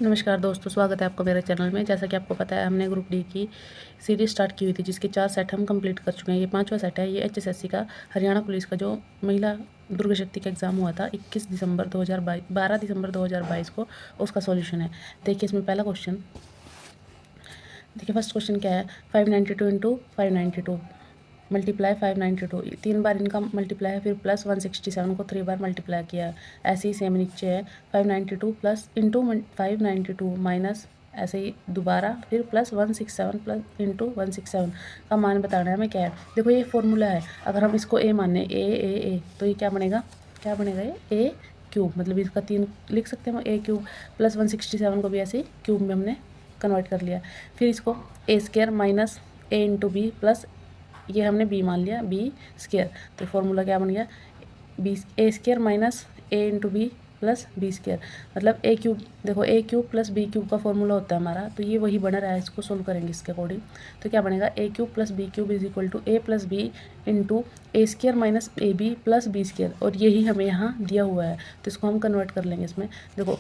नमस्कार दोस्तों, स्वागत है आपका मेरे चैनल में। जैसा कि आपको पता है, हमने ग्रुप डी की सीरीज़ स्टार्ट की हुई थी, जिसके 4 सेट हम कंप्लीट कर चुके हैं। ये 5वां सेट है। ये एचएसएससी का हरियाणा पुलिस का जो महिला दुर्ग शक्ति का एग्ज़ाम हुआ था 12 दिसंबर 2022 को, उसका सॉल्यूशन है। देखिए इसमें पहला क्वेश्चन, देखिए फर्स्ट क्वेश्चन क्या है। 592 इंटू 592 मल्टीप्लाई 592, 3 बार इनका मल्टीप्लाई है, फिर प्लस 167 को 3 बार मल्टीप्लाई किया है। ऐसे ही सेम नीचे है 592 प्लस इंटू 592 माइनस ऐसे ही दोबारा फिर प्लस 167 प्लस इंटू 167 का मान बताना है हमें क्या है। देखो ये फॉर्मूला है, अगर हम इसको ए माने ए तो ये क्या बनेगा ये ए क्यूब, मतलब इसका 3 लिख सकते हैं हम, ए क्यूब प्लस 167 को भी ऐसे क्यूब में हमने कन्वर्ट कर लिया। फिर इसको ए square minus A into B plus ये हमने बी मान लिया बी स्क्वायर, तो फॉर्मूला क्या बन गया B A square minus A into B plus B square, मतलब ए क्यूब। देखो A cube plus B cube का फॉर्मूला होता है हमारा, तो ये वही बना रहा है। इसको सोल्व करेंगे इसके अकॉर्डिंग, तो क्या बनेगा A cube plus B cube is equal to A plus B into A square minus A B plus B square, और यही हमें यहाँ दिया हुआ है, तो इसको हम कन्वर्ट कर लेंगे इसमें। देखो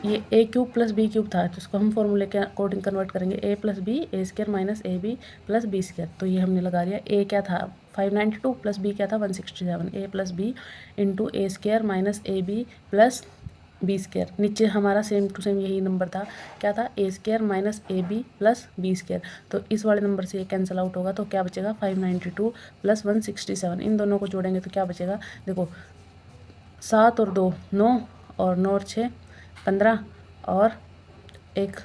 ये A cube plus B cube था, तो इसको हम फॉर्मूले के अकॉर्डिंग कन्वर्ट करेंगे, A plus B A square minus A B plus B square. तो ये हमने लगा दिया, ए क्या था 592 प्लस बी क्या था 167, A plus B into A square minus A B plus B square. नीचे हमारा सेम टू सेम यही नंबर था, क्या था ए square minus A B plus B square. तो इस वाले नंबर से ये कैंसिल आउट होगा, तो क्या बचेगा 592 प्लस 167, इन दोनों को जोड़ेंगे तो क्या बचेगा। देखो 7 और 2 9 और 9 और 6 15 और एक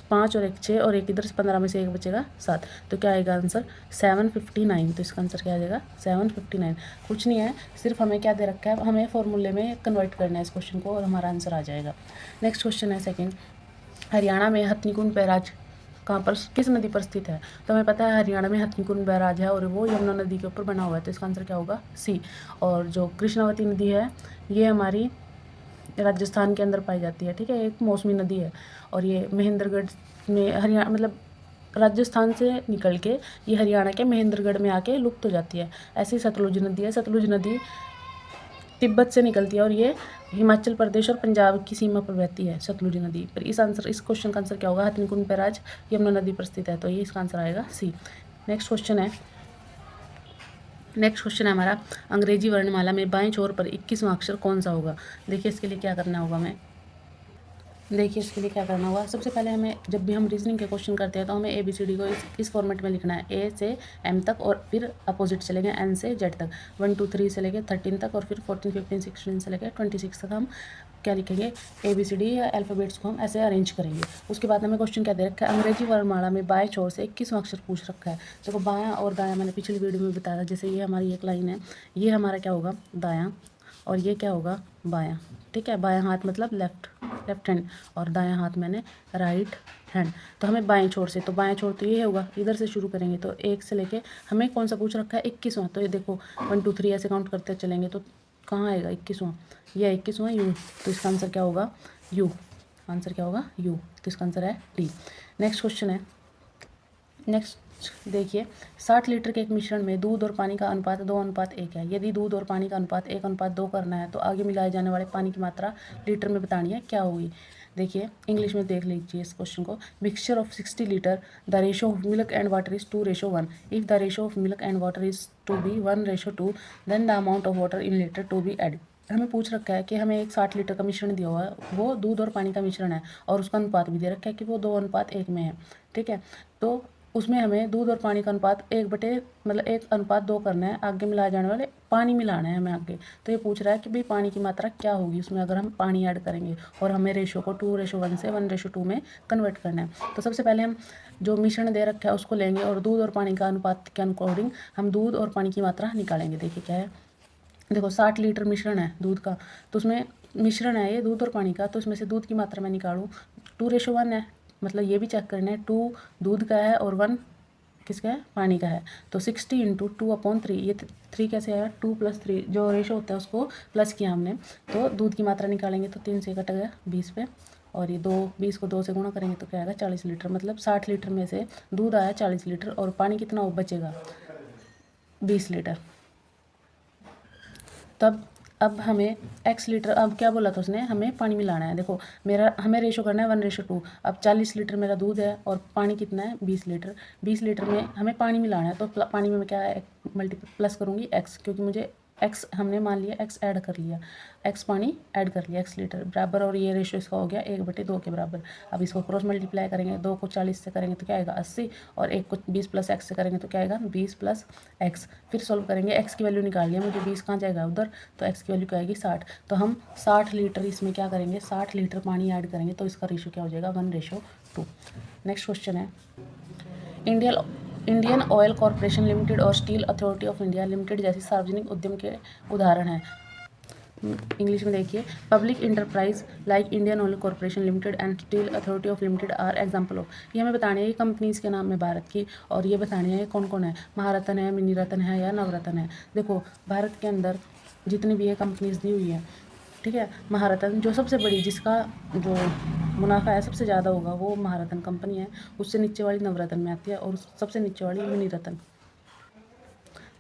5 और एक 6 और एक इधर से 15 में से एक बचेगा 7, तो क्या आएगा आंसर 759। तो इसका आंसर क्या आ जाएगा 759। कुछ नहीं है, सिर्फ हमें क्या दे रखा है, हमें फॉर्मूले में कन्वर्ट करना है इस क्वेश्चन को और हमारा आंसर आ जाएगा। नेक्स्ट क्वेश्चन है सेकेंड, हरियाणा में हथनीकुंड बैराज कहाँ पर किस नदी पर स्थित है। तो हमें पता है हरियाणा में हथनीकुंड बैराज है और वो यमुना नदी के ऊपर बना हुआ है, तो इसका आंसर क्या होगा सी। और जो कृष्णावती नदी है ये हमारी राजस्थान के अंदर पाई जाती है, ठीक है, एक मौसमी नदी है। और ये महेंद्रगढ़ में हरियाणा मतलब राजस्थान से निकल के ये हरियाणा के महेंद्रगढ़ में आके लुप्त हो जाती है। ऐसी सतलुज नदी है, सतलुज नदी तिब्बत से निकलती है और ये हिमाचल प्रदेश और पंजाब की सीमा पर बहती है सतलुज नदी पर। इस क्वेश्चन का आंसर क्या होगा, हथनीकुंड बैराज यमुना नदी पर स्थित है, तो ये इसका आंसर आएगा सी। नेक्स्ट क्वेश्चन है हमारा, अंग्रेजी वर्णमाला में बाएं छोर पर 21वां अक्षर कौन सा होगा। देखिए इसके लिए क्या करना होगा सबसे पहले हमें जब भी हम रीजनिंग के क्वेश्चन करते हैं तो हमें ABCD को इस फॉर्मेट में लिखना है, ए से एम तक और फिर अपोजिट चलेंगे एन से जेड तक, 1 2 3 से लेकर 13 तक और फिर 14 15 16 से लेकर 26 तक हम क्या लिखेंगे ABCD या अल्फ़ाबेट्स को हम ऐसे अरेंज करेंगे। उसके बाद हमें क्वेश्चन क्या दे रखा है, अंग्रेजी वर्णमाला में बाएं छोर से 21वां अक्षर पूछ रखा है। देखो बायां और दायां मैंने पिछली वीडियो में बताया, जैसे ये हमारी एक लाइन है, ये हमारा क्या होगा दायां और ये क्या होगा बायां, ठीक है। बायां हाथ मतलब लेफ्ट हैंड और दायां हाथ मैंने राइट हैंड। तो हमें बाएं छोर से, तो बाएं छोर तो ये होगा, इधर से शुरू करेंगे तो 1 से लेके हमें कौन सा पूछ रखा है 21वां, तो ये देखो 1 2 3 ऐसे काउंट करते चलेंगे तो कहाँ आएगा 21वां, यह 21वां यू, तो इसका आंसर क्या होगा यू, तो इसका आंसर है डी। नेक्स्ट क्वेश्चन है, देखिए 60 लीटर के एक मिश्रण में दूध और पानी का अनुपात 2:1 है। यदि दूध और पानी का अनुपात 1:2 करना है तो आगे मिलाए जाने वाले पानी की मात्रा लीटर में बतानी है, क्या होगी। देखिए इंग्लिश में देख लीजिए इस क्वेश्चन को, mixture of 60 litre, the ratio of milk and water is 2:1। If the ratio of milk and water is to be 1:2 then the amount of water in litre to be add. हमें पूछ रखा है कि हमें एक 60 litre का मिश्रण दिया हुआ है, वो दूध और पानी का मिश्रण है और उसका अनुपात भी दे रखा है कि वो 2:1 में है, ठीक है। तो उसमें हमें दूध और पानी का अनुपात 1:2 करना है, आगे मिलाए जाने वाले पानी मिलाना है हमें आगे। तो ये पूछ रहा है कि भाई पानी की मात्रा क्या होगी उसमें अगर हम पानी ऐड करेंगे, और हमें रेशो को 2:1 से 1:2 में कन्वर्ट करना है। तो सबसे पहले हम जो मिश्रण दे रखा है उसको लेंगे और दूध और पानी का अनुपात के अकॉर्डिंग हम दूध और पानी की मात्रा निकालेंगे। देखिए क्या है, देखो 60 लीटर मिश्रण है दूध का, तो उसमें मिश्रण है ये दूध और पानी का, तो उसमें से दूध की मात्रा मैं निकालूँ 2:1 है, मतलब ये भी चेक करना है 2 दूध का है और 1 किसका है पानी का है। तो 60 × 2/3, ये 3 कैसे आया 2 + 3 जो रेशो होता है उसको प्लस किया हमने, तो दूध की मात्रा निकालेंगे तो 3 से कट गया 20 पे, और ये 20 को 2 से गुणा करेंगे तो क्या आएगा 40 लीटर, मतलब 60 लीटर में से दूध आया 40 लीटर और पानी कितना बचेगा 20 लीटर। तब अब हमें x लीटर, अब क्या बोला था उसने, हमें पानी मिलाना है। देखो हमें रेशो करना है 1:2। अब 40 लीटर मेरा दूध है और पानी कितना है 20 लीटर। 20 लीटर में हमें पानी मिलाना है, तो पानी में मैं क्या है प्लस करूँगी x, क्योंकि मुझे x हमने मान लिया x ऐड कर लिया, x पानी ऐड कर लिया, x लीटर बराबर, और ये रेशो इसका हो गया 1/2 के बराबर। अब इसको क्रॉस मल्टीप्लाई करेंगे, 2 को 40 से करेंगे तो क्या आएगा 80, और 1 को 20 + x से करेंगे तो क्या आएगा 20 + x। फिर सॉल्व करेंगे, x की वैल्यू निकाल लिया मुझे, 20 कहाँ जाएगा उधर, तो x की वैल्यू क्या आएगी 60। तो हम 60 लीटर इसमें क्या करेंगे, 60 लीटर पानी ऐड करेंगे, तो इसका रेशो क्या हो जाएगा 1:2। नेक्स्ट क्वेश्चन है, इंडियन ऑयल कॉरपोरेशन लिमिटेड और Steel Authority of India Limited जैसी सार्वजनिक उद्यम के उदाहरण हैं। इंग्लिश में देखिए, public enterprise like Indian Oil Corporation Limited and Steel Authority of Limited are example of. ये हमें बताने हैं कंपनीज के नाम में भारत की, और ये बताने हैं कौन कौन है, महारत्न है, मिनी रत्न है या नवरत्न है। देखो भारत के अंदर जितनी भी ये कंपनीज दी हुई है, ठीक है, महारत्न जो सबसे बड़ी, जिसका जो मुनाफा है सबसे ज़्यादा होगा वो महारत्न कंपनी है, उससे नीचे वाली नवरत्न में आती है, और सबसे नीचे वाली मिनी रत्न।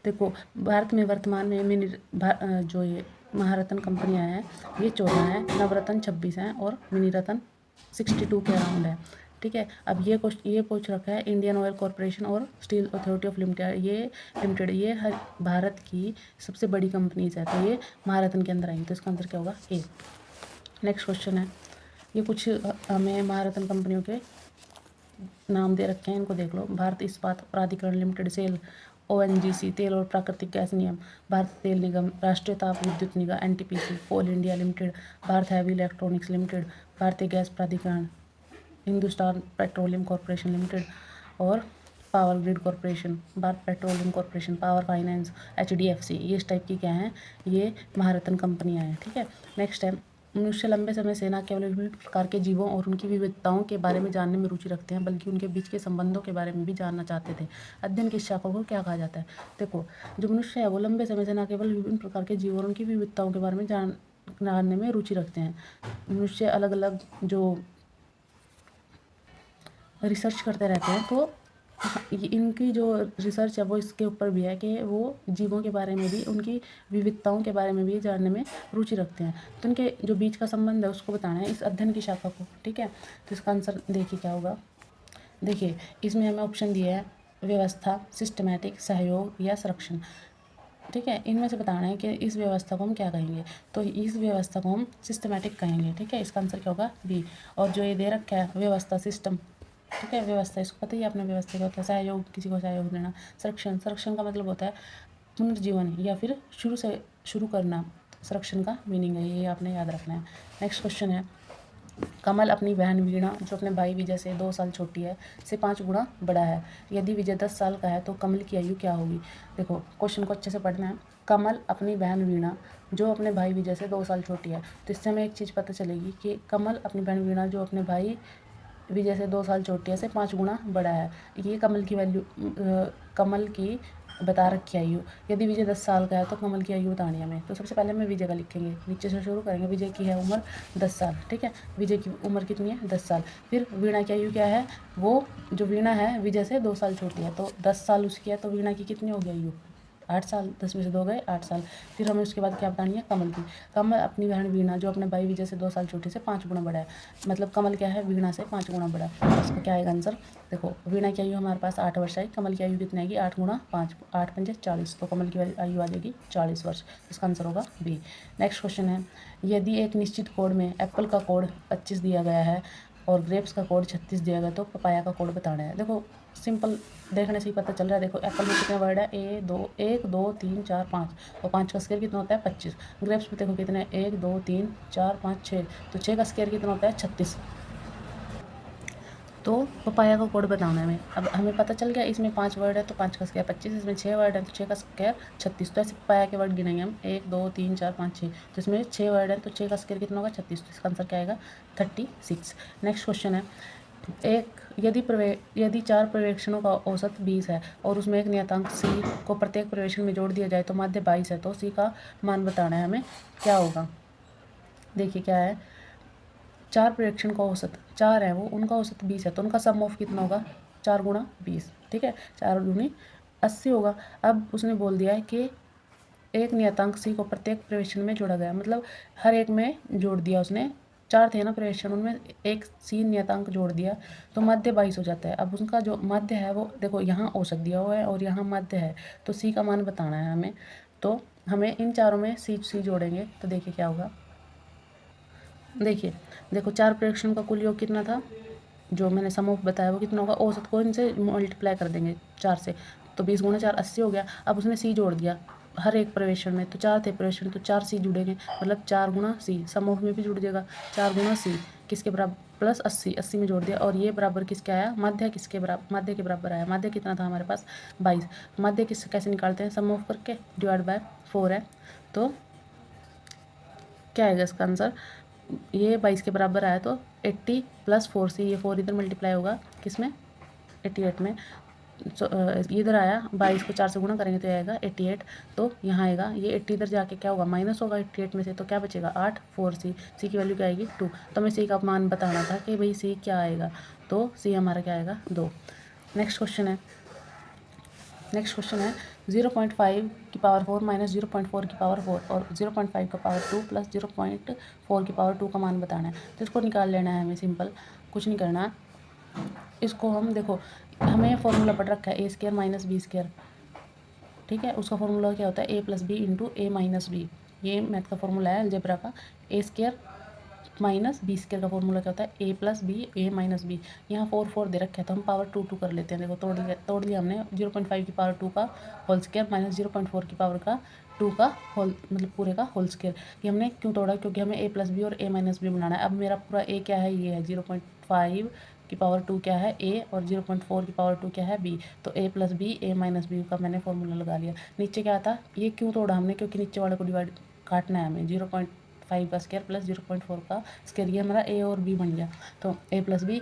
देखो भारत में वर्तमान में जो ये महारत्न कंपनियां हैं ये 14 हैं, नवरत्न 26 हैं, और मिनी रत्न 62 के अराउंड है। ठीक है, अब ये पूछ रखा है इंडियन ऑयल कॉरपोरेशन और स्टील अथॉरिटी ऑफ लिमिटेड ये हर भारत की सबसे बड़ी कंपनीज है, तो ये महारत्न के अंदर आएंगे, तो इसका आंसर क्या होगा ए। नेक्स्ट क्वेश्चन है, ये कुछ हमें महारत्न कंपनियों के नाम दे रखे हैं, इनको देख लो। भारत इस्पात प्राधिकरण लिमिटेड, सेल, ONGC तेल और प्राकृतिक गैस निगम, भारत तेल निगम, Rashtriya Tap Vidyut Nigam NTPC, coal India limited, Bharat heavy electronics limited, Bharatiya gas Pradhikaran, Hindustan petroleum corporation limited, और power grid corporation, Bharat petroleum corporation, power finance, HDFC। ये इस टाइप की क्या हैं, ये महारत्न कंपनियां हैं। ठीक है, नेक्स्ट है, मनुष्य लंबे समय से न केवल विभिन्न प्रकार के जीवों और उनकी विविधताओं के बारे में जानने में रुचि रखते हैं, बल्कि उनके बीच के संबंधों के बारे में भी जानना चाहते थे। अध्ययन की इस शाखा को क्या कहा जाता है। देखो जो मनुष्य है वो लंबे समय से न केवल विभिन्न प्रकार के जीवों और उनकी विविधताओं के बारे में जानने में रुचि रखते हैं। मनुष्य अलग अलग जो रिसर्च करते रहते हैं, तो इनकी जो रिसर्च है वो इसके ऊपर भी है कि वो जीवों के बारे में भी, उनकी विविधताओं के बारे में भी जानने में रुचि रखते हैं, तो उनके जो बीच का संबंध है उसको बताना है इस अध्ययन की शाखा को। ठीक है, तो इसका आंसर देखिए क्या होगा। देखिए इसमें हमें ऑप्शन दिया है व्यवस्था, सिस्टमैटिक, सहयोग या संरक्षण। ठीक है, इनमें से बताना है कि इस व्यवस्था को हम क्या कहेंगे, तो इस व्यवस्था को हम सिस्टमैटिक कहेंगे। ठीक है, इसका आंसर क्या होगा बी। और जो ये दे रखा है व्यवस्था, सिस्टम, ठीक है, व्यवस्था इसको पता ही है आपने, व्यवस्था क्या होता है, सहयोग, किसी को सहयोग देना। संरक्षण का मतलब होता है पुनर्जीवन या फिर शुरू करना, संरक्षण का मीनिंग है, ये आपने याद रखना है। नेक्स्ट क्वेश्चन है, कमल अपनी बहन वीणा जो अपने भाई विजय से 2 साल छोटी है से 5 गुना बड़ा है। यदि विजय 10 साल का है तो कमल की आयु क्या होगी। देखो क्वेश्चन को अच्छे से पढ़ना है। कमल अपनी बहन वीणा जो अपने भाई विजय से 2 साल छोटी है, तो इससे हमें एक चीज़ पता चलेगी कि कमल अपनी बहन वीणा जो अपने भाई विजय से 2 साल छोटी है से 5 गुना बड़ा है। ये कमल की वैल्यू, कमल की बता रखी आयु। यदि विजय 10 साल का है तो कमल की आयु बतानी है हमें। तो सबसे पहले हमें विजय का लिखेंगे, नीचे से शुरू करेंगे। विजय की है उम्र 10 साल। ठीक है, विजय की उम्र कितनी है 10 साल। फिर वीणा की आयु क्या है, वो जो वीणा है विजय से 2 साल छोटी है, तो 10 साल उसकी है, तो वीणा की कितनी होगी आयु 8 साल। 10 में से 2 गए 8 साल। फिर हमें उसके बाद क्या बतानी है कमल की। कमल अपनी बहन वीणा जो अपने भाई विजय से 2 साल छोटी से 5 गुना बड़ा है, मतलब कमल क्या है वीणा से 5 गुना बड़ा। इसका क्या आएगा आंसर। देखो वीणा की आयु हमारे पास 8 वर्ष आई, कमल की आयु कितनी आएगी 8 गुना 5, 8 पंजे 40, तो कमल की आयु आ जाएगी 40 वर्ष। इसका आंसर होगा बी। नेक्स्ट क्वेश्चन है, यदि एक निश्चित कोड में एप्पल का कोड 25 दिया गया है और ग्रेप्स का कोड 36 दिया गया, तो पपाया का कोड बताना है। देखो सिंपल देखने से ही पता चल रहा है। देखो एप्पल में कितने वर्ड है, 1 2 3 4 5, तो 5 का स्क्वायर कितना होता है 25। ग्रेप्स में देखो कितने 1 2 3 4 5 6, तो 6 का स्क्वायर कितना होता है 36। तो पपाया का कोड बताना है हमें। अब हमें पता चल गया इसमें 5 वर्ड है तो 5 का स्क्वायर 25, इसमें 6 वर्ड है तो 6 का स्क्वायर 36। तो ऐसे पपाया के वर्ड गिनेंगे हम 1 2 3 4 5 6, तो इसमें 6 वर्ड है तो 6 का स्क्वायर कितना होगा 36, तो इसका आंसर क्या आएगा 36। नेक्स्ट क्वेश्चन है, यदि 4 पर्यवेक्षणों का औसत 20 है और उसमें एक नियतांक c को प्रत्येक पर्यवेक्षण में जोड़ दिया जाए तो माध्य 22 है, तो c का मान बताना है हमें, क्या होगा। देखिए क्या है, 4 पर्यवेक्षण का औसत 4 है, वो उनका औसत 20 है, तो उनका सम ऑफ कितना होगा 4 गुणा 20। ठीक है, 4 दूनी 80 होगा। अब उसने बोल दिया है कि एक नियतांक सी को प्रत्येक प्रवेशन में जोड़ा गया, मतलब हर एक में जोड़ दिया उसने। 4 थे ना प्रवेशन, उनमें एक सी नियतांक जोड़ दिया तो मध्य 22 हो जाता है। अब उसका जो मध्य है वो देखो यहाँ औसत दिया हुआ है और यहाँ मध्य है, तो सी का मान बताना है हमें। तो हमें इन चारों में सी जोड़ेंगे तो देखिए क्या होगा। देखिए देखो 4 प्रवेशन का कुल योग कितना था, जो मैंने सम ऑफ बताया वो कितना होगा, औसत को इनसे मल्टीप्लाई कर देंगे 4 से, तो 20 गुणा 4 80 हो गया। अब उसने सी जोड़ दिया हर एक प्रवेशन में, तो 4 थे प्रवेशन तो 4 सी जुड़ेंगे, मतलब 4 गुणा सी, सम ऑफ में भी जुड़ जाएगा 4 गुणा सी किसके बराबर प्लस 80 में जोड़ दिया, और ये बराबर किसके आया, मध्य किसके बराबर, मध्य के बराबर आया। मध्य कितना था हमारे पास 22। मध्य किस कैसे निकालते हैं, सम ऑफ करके डिवाइड बाय 4 है, तो क्या आएगा इसका आंसर, ये 22 के बराबर आया तो 80 प्लस 4 सी, ये 4 इधर मल्टीप्लाई होगा किसमें 88 में, इधर आया 22 को 4 से गुणा करेंगे तो आएगा 88, तो यहाँ आएगा ये 80 इधर जाके क्या होगा माइनस होगा 88 में से, तो क्या बचेगा 8 4 सी की वैल्यू क्या आएगी 2। तो हमें सी का मान बताना था कि भाई सी क्या आएगा, तो सी हमारा क्या आएगा 2। नेक्स्ट क्वेश्चन है 0.5 की पावर 4 माइनस 0.4 की पावर 4 और 0.5 का पावर 2 प्लस 0.4 की पावर 2 का मान बताना है। तो इसको निकाल लेना है हमें, सिंपल कुछ नहीं करना। इसको हम देखो हमें फॉर्मूला पढ़ रखा है ए स्क्वायर माइनस बी स्क्वायर, ठीक है। उसका फॉर्मूला क्या होता है ए प्लस बी इंटू ए माइनस बी, ये मैथ का फॉर्मूला है अलजेब्रा का। ए स्क्वायर माइनस बी स्क्वायर का फॉर्मूला क्या होता है ए plus B a minus B. यहाँ 4 दे रखे हैं तो हम पावर 2 कर लेते हैं। देखो तोड़ लिया हमने 0.5 की पावर 2 का होल स्क्वायर माइनस 0.4 की पावर का 2 का होल, मतलब पूरे का होल स्क्वायर। ये हमने क्यों तोड़ा, क्योंकि हमें ए प्लस बी और ए माइनस बी बनाना है। अब मेरा पूरा ए क्या है, ये है 0.5 की पावर 2 क्या है ए, और 0.4 की पावर 2 क्या है बी। तो ए plus B a minus b का मैंने फॉर्मूला लगा लिया। नीचे क्या था, ये क्यों तोड़ा हमने, क्योंकि नीचे वाले को डिवाइड काटना है हमें, 0.5 का स्क्वायर प्लस 0.4 का स्क्वायर, ये हमारा ए और बी बन गया। तो ए plus B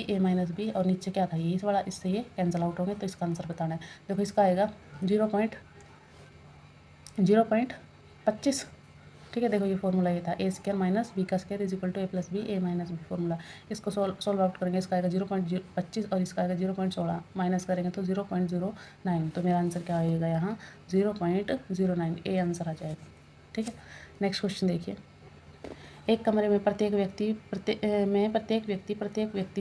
a minus B, और नीचे क्या था ये इस वाला, इससे ये कैंसिल आउट होंगे, तो इसका आंसर बताना है। देखो इसका आएगा 0.25, ठीक है। देखो ये फॉर्मूला ये था ए स्क्वायर माइनस बी का square is equal to A plus B a minus b formula. इसको सॉल्व आउट करेंगे, इसका आएगा 0.25 और इसका आएगा 0.16, माइनस करेंगे तो 0.09। तो मेरा आंसर क्या आएगा यहाँ 0.09, ए आंसर आ जाएगा, ठीक है। नेक्स्ट क्वेश्चन देखिए, एक कमरे में प्रत्येक व्यक्ति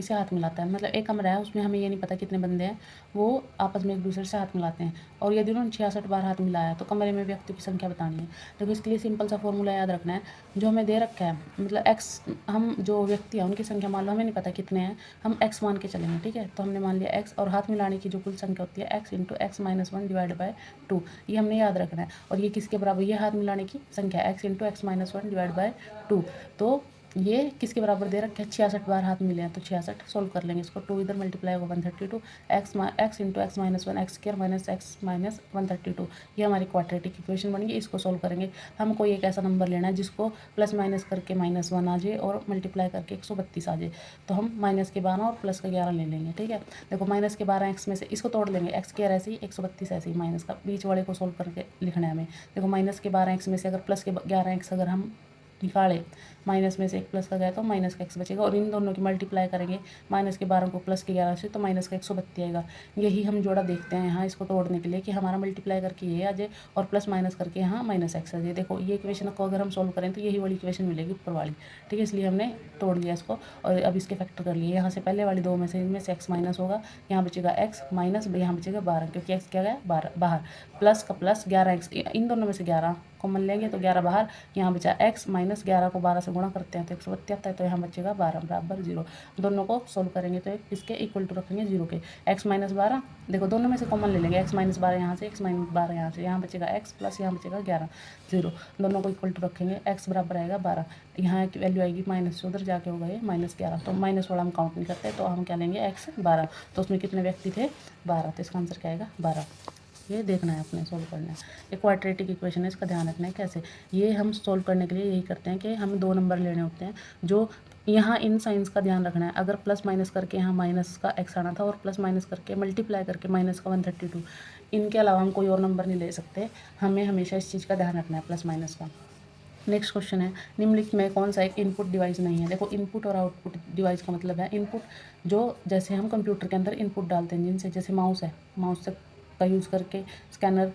से हाथ मिलाता है। मतलब एक कमरा है, उसमें हमें ये नहीं पता कितने बंदे हैं, वो आपस में एक दूसरे से हाथ मिलाते हैं, और यदि उन्होंने 66 बार हाथ मिलाया तो कमरे में व्यक्तियों की संख्या बतानी है। देखो इसके लिए सिंपल सा फॉर्मूला याद रखना है, जो हमें दे रखा है, मतलब एक्स, हम जो व्यक्ति है उनकी संख्या मान लो हमें नहीं पता कितने हैं, हम एक्स मान के चलेंगे, ठीक है। तो हमने मान लिया एक्स, और हाथ मिलाने की जो कुल संख्या होती है x into x minus 1 divide by 2, ये हमने याद रखना है। और ये किसके बराबर, ये हाथ मिलाने की संख्या x into x minus 1 divide by 2, तो ये किसके बराबर दे रखे हैं 66 बार हाथ मिले हैं, तो 66 सोल्व कर लेंगे इसको। 2 इधर मल्टीप्लाई होगा 132, x into x minus 1 x square minus x minus 132, ये हमारी क्वाड्रेटिक इक्वेशन बनेगी। इसको सोल्व करेंगे, हमको एक ऐसा नंबर लेना है जिसको प्लस माइनस करके -1 आ जाए और मल्टीप्लाई करके 132 आ जाए। तो हम माइनस के 12 और प्लस का 11 ले लेंगे, ठीक है। देखो माइनस के 12 एक्स में से इसको तोड़ लेंगे, एक्स स्क्वायर ऐसे ही 132 ऐसे ही, माइनस का बीच वाले को सोल्व करके लिखना है हमें। देखो माइनस के 12 एक्स में से अगर प्लस के 11 एक्स अगर हम निकाले, माइनस में से एक प्लस का गया तो माइनस का एक्स बचेगा, और इन दोनों की मल्टीप्लाई करेंगे, माइनस के 12 को प्लस के 11 से, तो माइनस का 132 आएगा। यही हम जोड़ा देखते हैं यहाँ इसको तोड़ने के लिए कि हमारा मल्टीप्लाई करके ये आ जाए और प्लस माइनस करके यहाँ माइनस एक्स आ जाए। देखो ये इक्वेशन को अगर हम सोल्व करें तो यही वाली इक्वेशन मिलेगी ऊपर वाली, ठीक है। इसलिए हमने तोड़ लिया इसको, और अब इसके फैक्टर कर लिए। यहाँ से पहले वाली दो में से इनमें से एक्स माइनस होगा, यहाँ बचेगा एक्स माइनस, यहाँ बचेगा 12, क्योंकि एक्स क्या गया 12 बाहर, प्लस का प्लस 11 एक्स, इन दोनों में से 11 कॉमन लेंगे तो 11 बाहर, यहाँ बचा एक्स माइनस 11 को 12 से गुणा करते हैं तो 132 आता है, तो यहाँ बचेगा 12 बराबर 0। दोनों को सोल्व करेंगे तो इसके इक्वल टू रखेंगे 0 के, एक्स माइनस 12, देखो दोनों में से कॉमन ले लेंगे, एक्स माइनस 12 यहाँ से, एक्स माइनस 12 यहाँ से, यहाँ बचेगा एक्स प्लस यहाँ बचेगा 11 0, दोनों को इक्वल टू रखेंगे, एक्स बराबर आएगा 12, यहाँ की वैल्यू आएगी माइनस से उधर जाके होगा ये -11, तो माइनस वाला हम काउंट नहीं करते, तो हम क्या लेंगे एक्स 12, तो उसमें कितने व्यक्ति थे 12, तो इसका आंसर क्या आएगा 12। ये देखना है अपने, सोल्व करना है। एक क्वाड्रेटिक इक्वेशन है, इसका ध्यान रखना है कैसे। ये हम सोल्व करने के लिए यही करते हैं कि हमें 2 नंबर लेने होते हैं, जो यहाँ इन साइंस का ध्यान रखना है। अगर प्लस माइनस करके यहाँ माइनस का एक्स आना था, और प्लस माइनस करके मल्टीप्लाई करके माइनस का 132, इनके अलावा हम कोई और नंबर नहीं ले सकते। हमें हमेशा इस चीज़ का ध्यान रखना है, प्लस माइनस का। नेक्स्ट क्वेश्चन है, निम्नलिखित में कौन सा एक इनपुट डिवाइस नहीं है। देखो इनपुट और आउटपुट डिवाइस का मतलब है इनपुट, जो जैसे हम कंप्यूटर के अंदर इनपुट डालते हैं, जिनसे जैसे माउस है, माउस से का यूज़ करके स्कैनर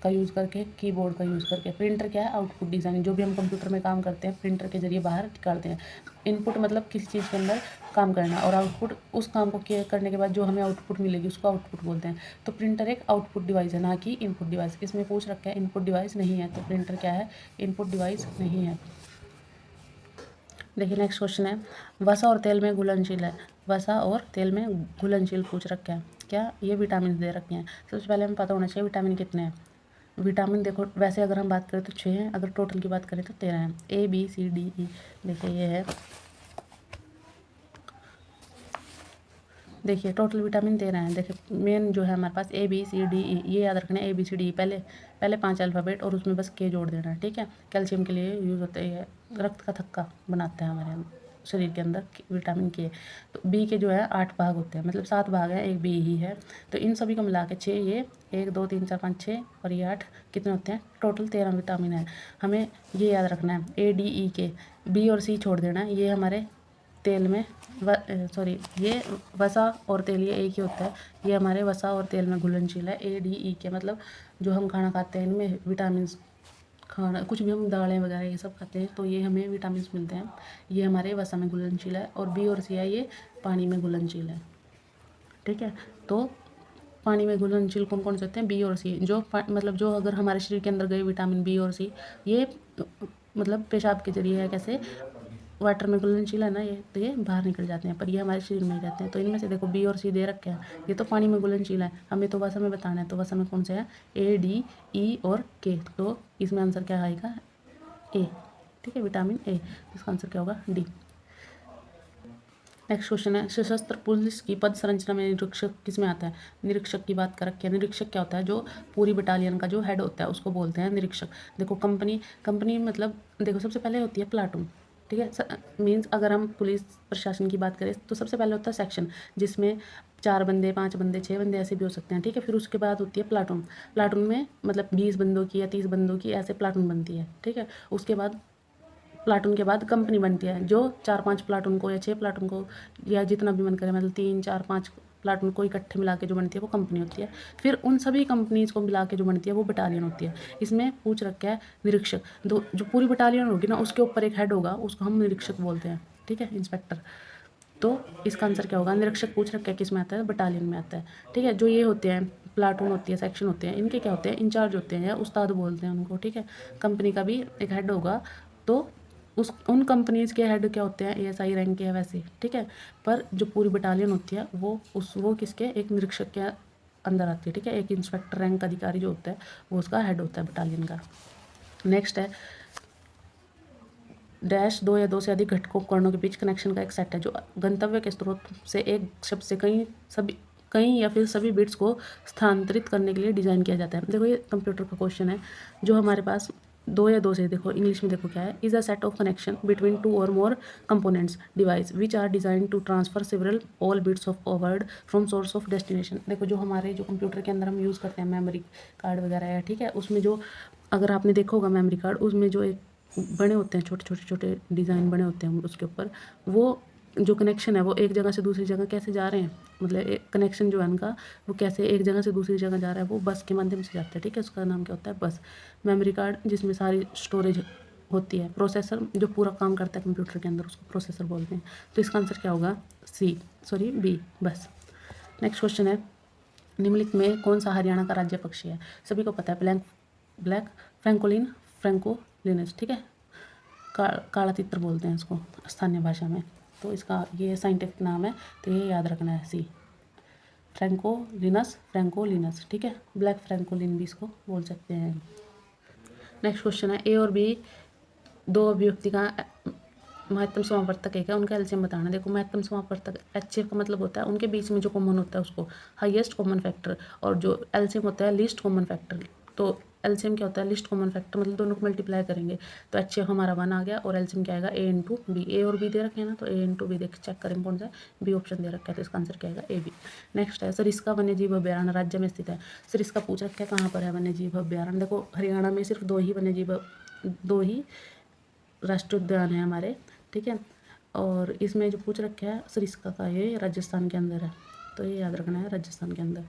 का यूज़ करके, कीबोर्ड का यूज़ करके। प्रिंटर क्या है, आउटपुट डिज़ाइन, जो भी हम कंप्यूटर में काम करते हैं प्रिंटर के जरिए बाहर निकालते हैं। इनपुट मतलब किसी चीज़ के अंदर काम करना, और आउटपुट उस काम को करने के बाद जो हमें आउटपुट मिलेगी उसको आउटपुट बोलते हैं। तो प्रिंटर एक आउटपुट डिवाइस है, ना कि इनपुट डिवाइस। इसमें पूछ रखा है इनपुट डिवाइस नहीं है, तो प्रिंटर क्या है, इनपुट डिवाइस नहीं है। देखिए नेक्स्ट क्वेश्चन है, वसा और तेल में घुलनशील है। वसा और तेल में घुलनशील पूछ रखा है, क्या ये विटामिन दे रखे हैं। सबसे पहले हमें पता होना चाहिए विटामिन कितने हैं। विटामिन देखो, वैसे अगर हम बात करें तो 6 हैं, अगर टोटल की बात करें तो 13 हैं। ABCDE, देखिए ये है, देखिए टोटल विटामिन 13 हैं। देखिए मेन जो है हमारे पास ABCDE, ये याद रखना है। ABCDE पहले 5 अल्फ़ाबेट और उसमें बस K जोड़ देना है, ठीक है। कैल्शियम के लिए यूज़ होता है, ये रक्त का थक्का बनाता है हमारे शरीर के अंदर विटामिन K। तो बी के जो है 8 भाग होते हैं, मतलब 7 भाग हैं, एक बी ही है। तो इन सभी को मिला के 6, ये 1 2 3 4 5 6 और ये 8, कितने होते हैं, टोटल 13 विटामिन है। हमें ये याद रखना है, ADE, बी और सी छोड़ देना है। ये हमारे तेल में ये वसा और तेल ये एक ही होता है। ये हमारे वसा और तेल में घुलनशील है। ADE मतलब जो हम खाना खाते हैं इनमें विटामिन, खाना कुछ भी हम दालें वगैरह ये सब खाते हैं तो ये हमें विटामिन मिलते हैं। ये हमारे वसा में घुलनशील है। और बी और सी है, ये पानी में घुलनशील है, ठीक है। तो पानी में घुलनशील कौन कौन से होते हैं, बी और सी। जो मतलब जो अगर हमारे शरीर के अंदर गए विटामिन बी और सी, ये मतलब पेशाब के जरिए है, कैसे, वाटर में घुलनशील है ना ये, तो ये बाहर निकल जाते हैं, पर ये हमारे शरीर में ही रहते हैं। तो इनमें से देखो बी और सी दे रखे हैं, ये तो पानी में घुलनशील है, हमें तो वसा में बताना है। तो वसा में कौन से हैं, ADE और K। तो इसमें आंसर क्या आएगा, A, ठीक है, विटामिन A। इसका आंसर क्या होगा, D। नेक्स्ट क्वेश्चन है, सशस्त्र पुलिस की पद संरचना में निरीक्षक किस में आता है। निरीक्षक की बात कर रखी है। निरीक्षक क्या होता है, जो पूरी बटालियन का जो हेड होता है उसको बोलते हैं निरीक्षक। देखो कंपनी मतलब देखो सबसे पहले होती है प्लाटून, ठीक है। मीन्स अगर हम पुलिस प्रशासन की बात करें तो सबसे पहले होता है सेक्शन, जिसमें 4 बंदे, 5 बंदे, 6 बंदे ऐसे भी हो सकते हैं, ठीक है। फिर उसके बाद होती है प्लाटून। प्लाटून में मतलब 20 बंदों की या 30 बंदों की ऐसे प्लाटून बनती है, ठीक है। उसके बाद प्लाटून के बाद कंपनी बनती है, जो 4-5 प्लाटून को या 6 प्लाटून को या जितना भी मन करे, मतलब 3 4 5 प्लाटून को इकट्ठे मिला के जो बनती है वो कंपनी होती है। फिर उन सभी कंपनीज को मिला के जो बनती है वो बटालियन होती है। इसमें पूछ रखा है निरीक्षक, जो पूरी बटालियन होगी ना उसके ऊपर एक हेड होगा, उसको हम निरीक्षक बोलते हैं, ठीक है, इंस्पेक्टर। तो इसका आंसर क्या होगा, निरीक्षक पूछ रखा है किस में आता है, बटालियन में आता है, ठीक है। जो ये होते हैं प्लाटून होती है, सेक्शन होते हैं, इनके क्या होते हैं, इंचार्ज होते हैं या उस्ताद बोलते हैं उनको, ठीक है। कंपनी का भी एक हेड होगा, तो उन कंपनीज के हेड क्या होते हैं, ASI रैंक के है वैसे, ठीक है। पर जो पूरी बटालियन होती है वो किसके, एक निरीक्षक के अंदर आती है, ठीक है। एक इंस्पेक्टर रैंक अधिकारी जो होता है वो उसका हेड होता है बटालियन का। नेक्स्ट है, डैश 2 या 2 से अधिक घटकों उपकरणों के बीच कनेक्शन का एक सेट है, जो गंतव्य के स्रोत से एक शब्द से कई या फिर सभी बिट्स को स्थानांतरित करने के लिए डिज़ाइन किया जाता है। देखो ये कंप्यूटर का क्वेश्चन है, जो हमारे पास 2 या 2 से, देखो इंग्लिश में देखो क्या है, is a set of connection between 2 और more components device which are design to transfer several all bits of forward from source of destination. देखो जो हमारे जो कंप्यूटर के अंदर हम यूज़ करते हैं मेमोरी कार्ड वगैरह है, ठीक है, उसमें जो अगर आपने देखा होगा मेमोरी कार्ड, उसमें जो एक बने होते हैं छोटे डिज़ाइन बने होते हैं उसके ऊपर, वो जो कनेक्शन है वो एक जगह से दूसरी जगह कैसे जा रहे हैं, मतलब एक कनेक्शन जो है उनका वो कैसे एक जगह से दूसरी जगह जा रहा है, वो बस के माध्यम से जाता है, ठीक है। उसका नाम क्या होता है, बस। मेमोरी कार्ड जिसमें सारी स्टोरेज होती है। प्रोसेसर जो पूरा काम करता है कंप्यूटर के अंदर उसको प्रोसेसर बोलते हैं। तो इसका आंसर क्या होगा, बी, बस। नेक्स्ट क्वेश्चन है, निम्नलिखित में कौन सा हरियाणा का राज्य पक्षी है। सभी को पता है, ब्लैक फ्रैंकोलिनस, ठीक है। काला तितर बोलते हैं इसको स्थानीय भाषा में। तो इसका ये साइंटिफिक नाम है, तो ये याद रखना है, सी, फ्रैंकोलिनस, ठीक है। ब्लैक फ्रैंकोलिन भी इसको बोल सकते हैं। नेक्स्ट क्वेश्चन है, ए और बी दो अभिव्यक्ति का महत्तम समावर्तक है क्या, उनका एलसीएम बताना। देखो महत्तम समावर्तक HCF का मतलब होता है उनके बीच में जो कॉमन होता है उसको हाईएस्ट कॉमन फैक्टर, और जो एलसीएम होता है लीस्ट कॉमन फैक्टर। तो एलसीएम क्या होता है, लिस्ट कॉमन फैक्टर, मतलब दोनों को मल्टीप्लाई करेंगे तो HCF हमारा 1 आ गया, और एलसीएम क्या आएगा, A/B। ए और बी दे रखे हैं ना, तो A/B देख चेक करें कौन सा है, बी ऑप्शन दे रखा है, तो इसका आंसर क्या आएगा, AB। नेक्स्ट है, सरिस्का वन्य जीव अभ्यारण्य राज्य में स्थित है। सरिस्का पूछ रखा है कहाँ पर है वन्य जीव अभ्यारण्य। देखो हरियाणा में सिर्फ 2 ही राष्ट्रीय उद्यान है हमारे, ठीक है। और इसमें जो पूछ रखा है सरिस्का का, ये राजस्थान के अंदर है, तो ये याद रखना है, राजस्थान के अंदर।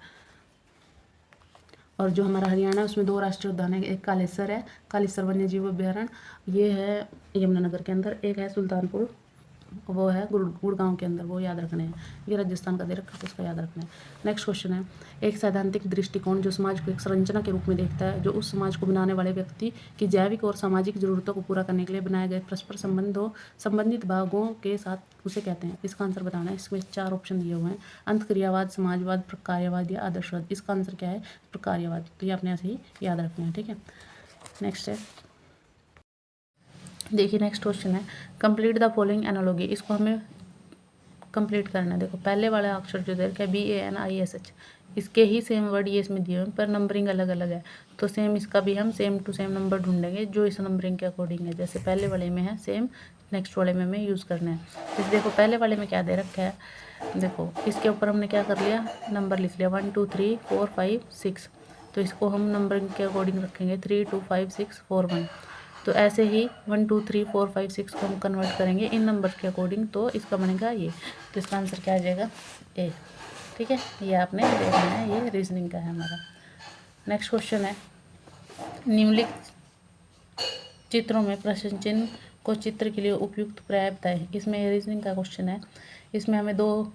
और जो हमारा हरियाणा है उसमें 2 राष्ट्रीय उद्यान है, एक कालेसर है, कालेसर वन्य जीव अभ्यारण्य, ये है यमुनानगर के अंदर, एक है सुल्तानपुर, वो है गुड़गांव के अंदर, वो याद रखने हैं। ये राजस्थान का दे रखा है तो उसका याद रखना है। नेक्स्ट क्वेश्चन है, एक सैद्धांतिक दृष्टिकोण जो समाज को एक संरचना के रूप में देखता है, जो उस समाज को बनाने वाले व्यक्ति की जैविक और सामाजिक जरूरतों को पूरा करने के लिए बनाए गए परस्पर संबंधित भागों के साथ उसे कहते हैं। इसका आंसर बताना है। इसमें 4 ऑप्शन दिए हुए हैं, अंतःक्रियावाद, समाजवाद, प्रकार्यवाद या आदर्शवाद। इसका आंसर क्या है? प्रकार्यवाद। तो ये अपने ऐसे ही याद रखना है, ठीक है। नेक्स्ट है, देखिए नेक्स्ट क्वेश्चन है, कंप्लीट द फॉलोइंग एनालॉजी। इसको हमें कंप्लीट करना है। देखो पहले वाला अक्षर जो दे रखा है BANISH, इसके ही सेम वर्ड ये इसमें दिए हुए हैं पर नंबरिंग अलग अलग है, तो सेम इसका भी हम सेम टू सेम नंबर ढूंढेंगे जो इस नंबरिंग के अकॉर्डिंग है। जैसे पहले वाले में है सेम, नेक्स्ट वाले में हमें यूज़ करना है। तो देखो पहले वाले में क्या दे रखा है, देखो इसके ऊपर हमने क्या कर लिया, नंबर लिख लिया 1 2 3 4 5 6, तो इसको हम नंबरिंग के अकॉर्डिंग रखेंगे 3 2 5 6 4 1। तो ऐसे ही 1 2 3 4 5 6 को हम कन्वर्ट करेंगे इन नंबर के अकॉर्डिंग, तो इसका बनेगा ये। तो इसका आंसर क्या आ जाएगा? ए, ठीक है। ये आपने देखना है, ये रीजनिंग का है हमारा। नेक्स्ट क्वेश्चन है, निम्नलिखित चित्रों में प्रश्न चिन्ह को चित्र के लिए उपयुक्त पर्याय बताएं। इसमें रीजनिंग का क्वेश्चन है। इसमें हमें 2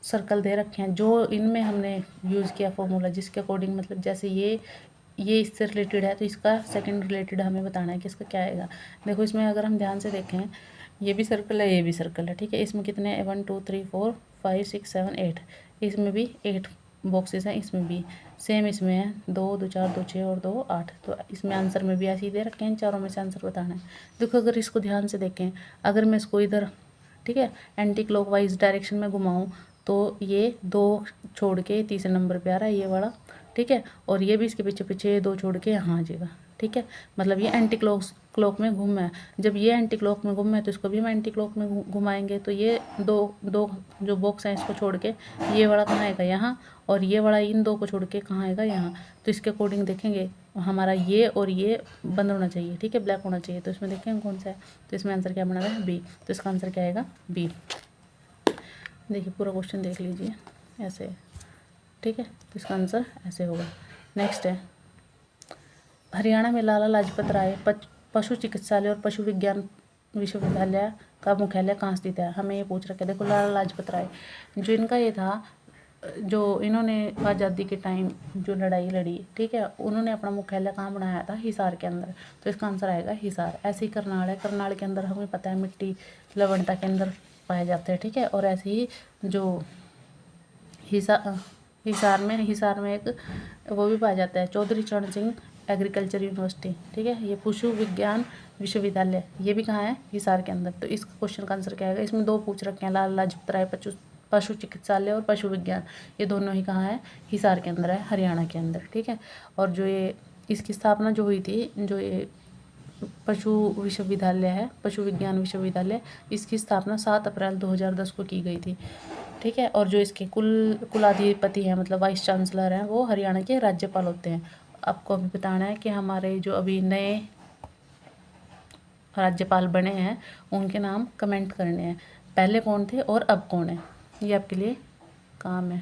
सर्कल दे रखे हैं, जो इनमें हमने यूज़ किया फॉर्मूला, जिसके अकॉर्डिंग मतलब जैसे ये इससे रिलेटेड है तो इसका सेकंड रिलेटेड हमें बताना है कि इसका क्या आएगा। देखो इसमें अगर हम ध्यान से देखें, ये भी सर्कल है, ये भी सर्कल है, ठीक है। इसमें कितने 1 2 3 4 5 6 7 8, इसमें भी 8 बॉक्सेस हैं, इसमें भी सेम, इसमें है 2 2 4 2 6 और 2 8। तो इसमें आंसर में भी ऐसे ही दे रखे हैं, चारों में से आंसर बताना है। देखो अगर इसको ध्यान से देखें, अगर मैं इसको इधर, ठीक है, एंटी क्लॉकवाइज डायरेक्शन में घुमाऊँ तो ये 2 छोड़ के तीसरे नंबर पे आ रहा है ये वाला, ठीक है। और ये भी इसके पीछे पीछे 2 छोड़ के यहाँ आ जाएगा, ठीक है। मतलब ये एंटी क्लॉक में घूम है। जब ये एंटी क्लॉक में घूम है तो इसको भी हम एंटी क्लॉक में घुमाएंगे, तो ये दो जो बॉक्स हैं इसको छोड़ के ये वाला कहाँ आएगा? यहाँ। और ये वाला इन 2 को छोड़ के कहाँ आएगा? यहाँ। तो इसके अकॉर्डिंग देखेंगे हमारा ये और ये बंद होना चाहिए, ठीक है, ब्लैक होना चाहिए। तो इसमें देखेंगे कौन सा है, तो इसमें आंसर क्या बना रहा है? बी। तो इसका आंसर क्या आएगा? बी। देखिए पूरा क्वेश्चन देख लीजिए, ऐसे, ठीक है। तो इसका आंसर ऐसे होगा। नेक्स्ट है, हरियाणा में लाला लाजपत राय पशु चिकित्सालय और पशु विज्ञान विश्वविद्यालय का मुख्यालय कहाँ स्थित है? हमें ये पूछ रखा है। देखो लाला लाजपत राय जो इनका ये था, जो इन्होंने आज़ादी के टाइम जो लड़ाई लड़ी, ठीक है, उन्होंने अपना मुख्यालय कहाँ बनाया था? हिसार के अंदर। तो इसका आंसर आएगा हिसार। ऐसे ही करनाल है, करनाल के अंदर हमें पता है मिट्टी लवणता के अंदर पाए जाते हैं, ठीक है। और ऐसे ही जो हिसार में एक वो भी पाया जाता है, चौधरी चरण सिंह एग्रीकल्चर यूनिवर्सिटी, ठीक है। ये पशु विज्ञान विश्वविद्यालय, ये भी कहाँ है? हिसार के अंदर। तो इस क्वेश्चन का आंसर क्या आएगा? इसमें 2 पूछ रखे हैं, लाला लाजपत राय पशु चिकित्सालय और पशु विज्ञान, ये दोनों ही कहाँ है? हिसार के अंदर है, हरियाणा के अंदर, ठीक है। और जो ये इसकी स्थापना जो हुई थी, जो ये पशु विश्वविद्यालय है, पशु विज्ञान विश्वविद्यालय, इसकी स्थापना 7 अप्रैल 2010 को की गई थी, ठीक है। और जो इसके कुलाधिपति हैं, मतलब वाइस चांसलर हैं, वो हरियाणा के राज्यपाल होते हैं। आपको अभी बताना है कि हमारे जो अभी नए राज्यपाल बने हैं उनके नाम कमेंट करने हैं, पहले कौन थे और अब कौन है, ये आपके लिए काम है।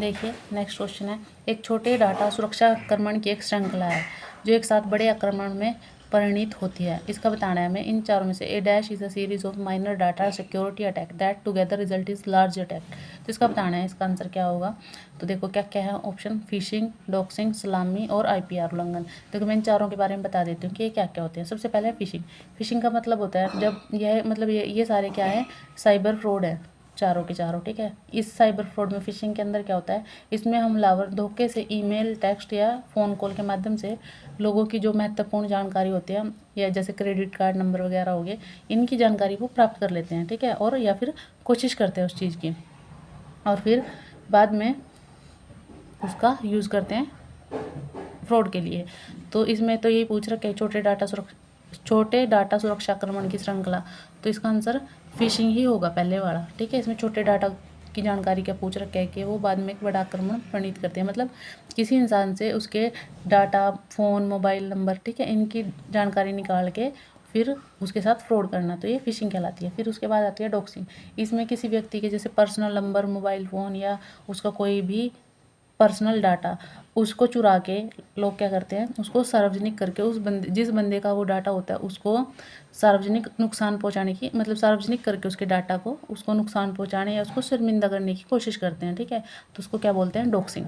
देखिए नेक्स्ट क्वेश्चन है, एक छोटे डाटा सुरक्षा आक्रमण की एक श्रृंखला है जो एक साथ बड़े आक्रमण में परिणित होती है। इसका बताना है हमें इन चारों में से। A dash is a series of minor data security attack that together result is large attack. तो इसका बताना है, इसका आंसर क्या होगा? तो देखो क्या क्या है ऑप्शन, फिशिंग, डॉक्सिंग, सलामी और IPR उल्लंघन। देखो मैं इन चारों के बारे में बता देती हूँ कि ये क्या क्या होते हैं। सबसे पहले है फिशिंग। फिशिंग का मतलब होता है जब यह मतलब ये सारे क्या है? साइबर फ्रॉड है, चारों के चारों, ठीक है। इस साइबर फ्रॉड में फिशिंग के अंदर क्या होता है? इसमें हमलावर धोखे से ईमेल, टेक्स्ट या फ़ोन कॉल के माध्यम से लोगों की जो महत्वपूर्ण जानकारी होती है, या जैसे क्रेडिट कार्ड नंबर वगैरह हो गए, इनकी जानकारी को प्राप्त कर लेते हैं, ठीक है। और या फिर कोशिश करते हैं उस चीज़ की, और फिर बाद में उसका यूज़ करते हैं फ्रॉड के लिए। तो इसमें तो यही पूछ रखे छोटे डाटा सुरक्षा आक्रमण की श्रृंखला, तो इसका आंसर फिशिंग ही होगा पहले वाला, ठीक है। इसमें छोटे डाटा की जानकारी क्या पूछ रखा है कि वो बाद में एक बड़ा आक्रमण प्रणीत करते हैं, मतलब किसी इंसान से उसके डाटा, फ़ोन, मोबाइल नंबर, ठीक है, इनकी जानकारी निकाल के फिर उसके साथ फ्रॉड करना, तो ये फिशिंग कहलाती है। फिर उसके बाद आती है डॉक्सिंग। इसमें किसी व्यक्ति के जैसे पर्सनल नंबर, मोबाइल फ़ोन या उसका कोई भी पर्सनल डाटा उसको चुरा के लोग क्या करते हैं, उसको सार्वजनिक करके जिस बंदे का वो डाटा होता है उसको सार्वजनिक नुकसान पहुंचाने की, मतलब सार्वजनिक करके उसके डाटा को उसको नुकसान पहुंचाने या उसको शर्मिंदा करने की कोशिश करते हैं, ठीक है। तो उसको क्या बोलते हैं, डॉक्सिंग।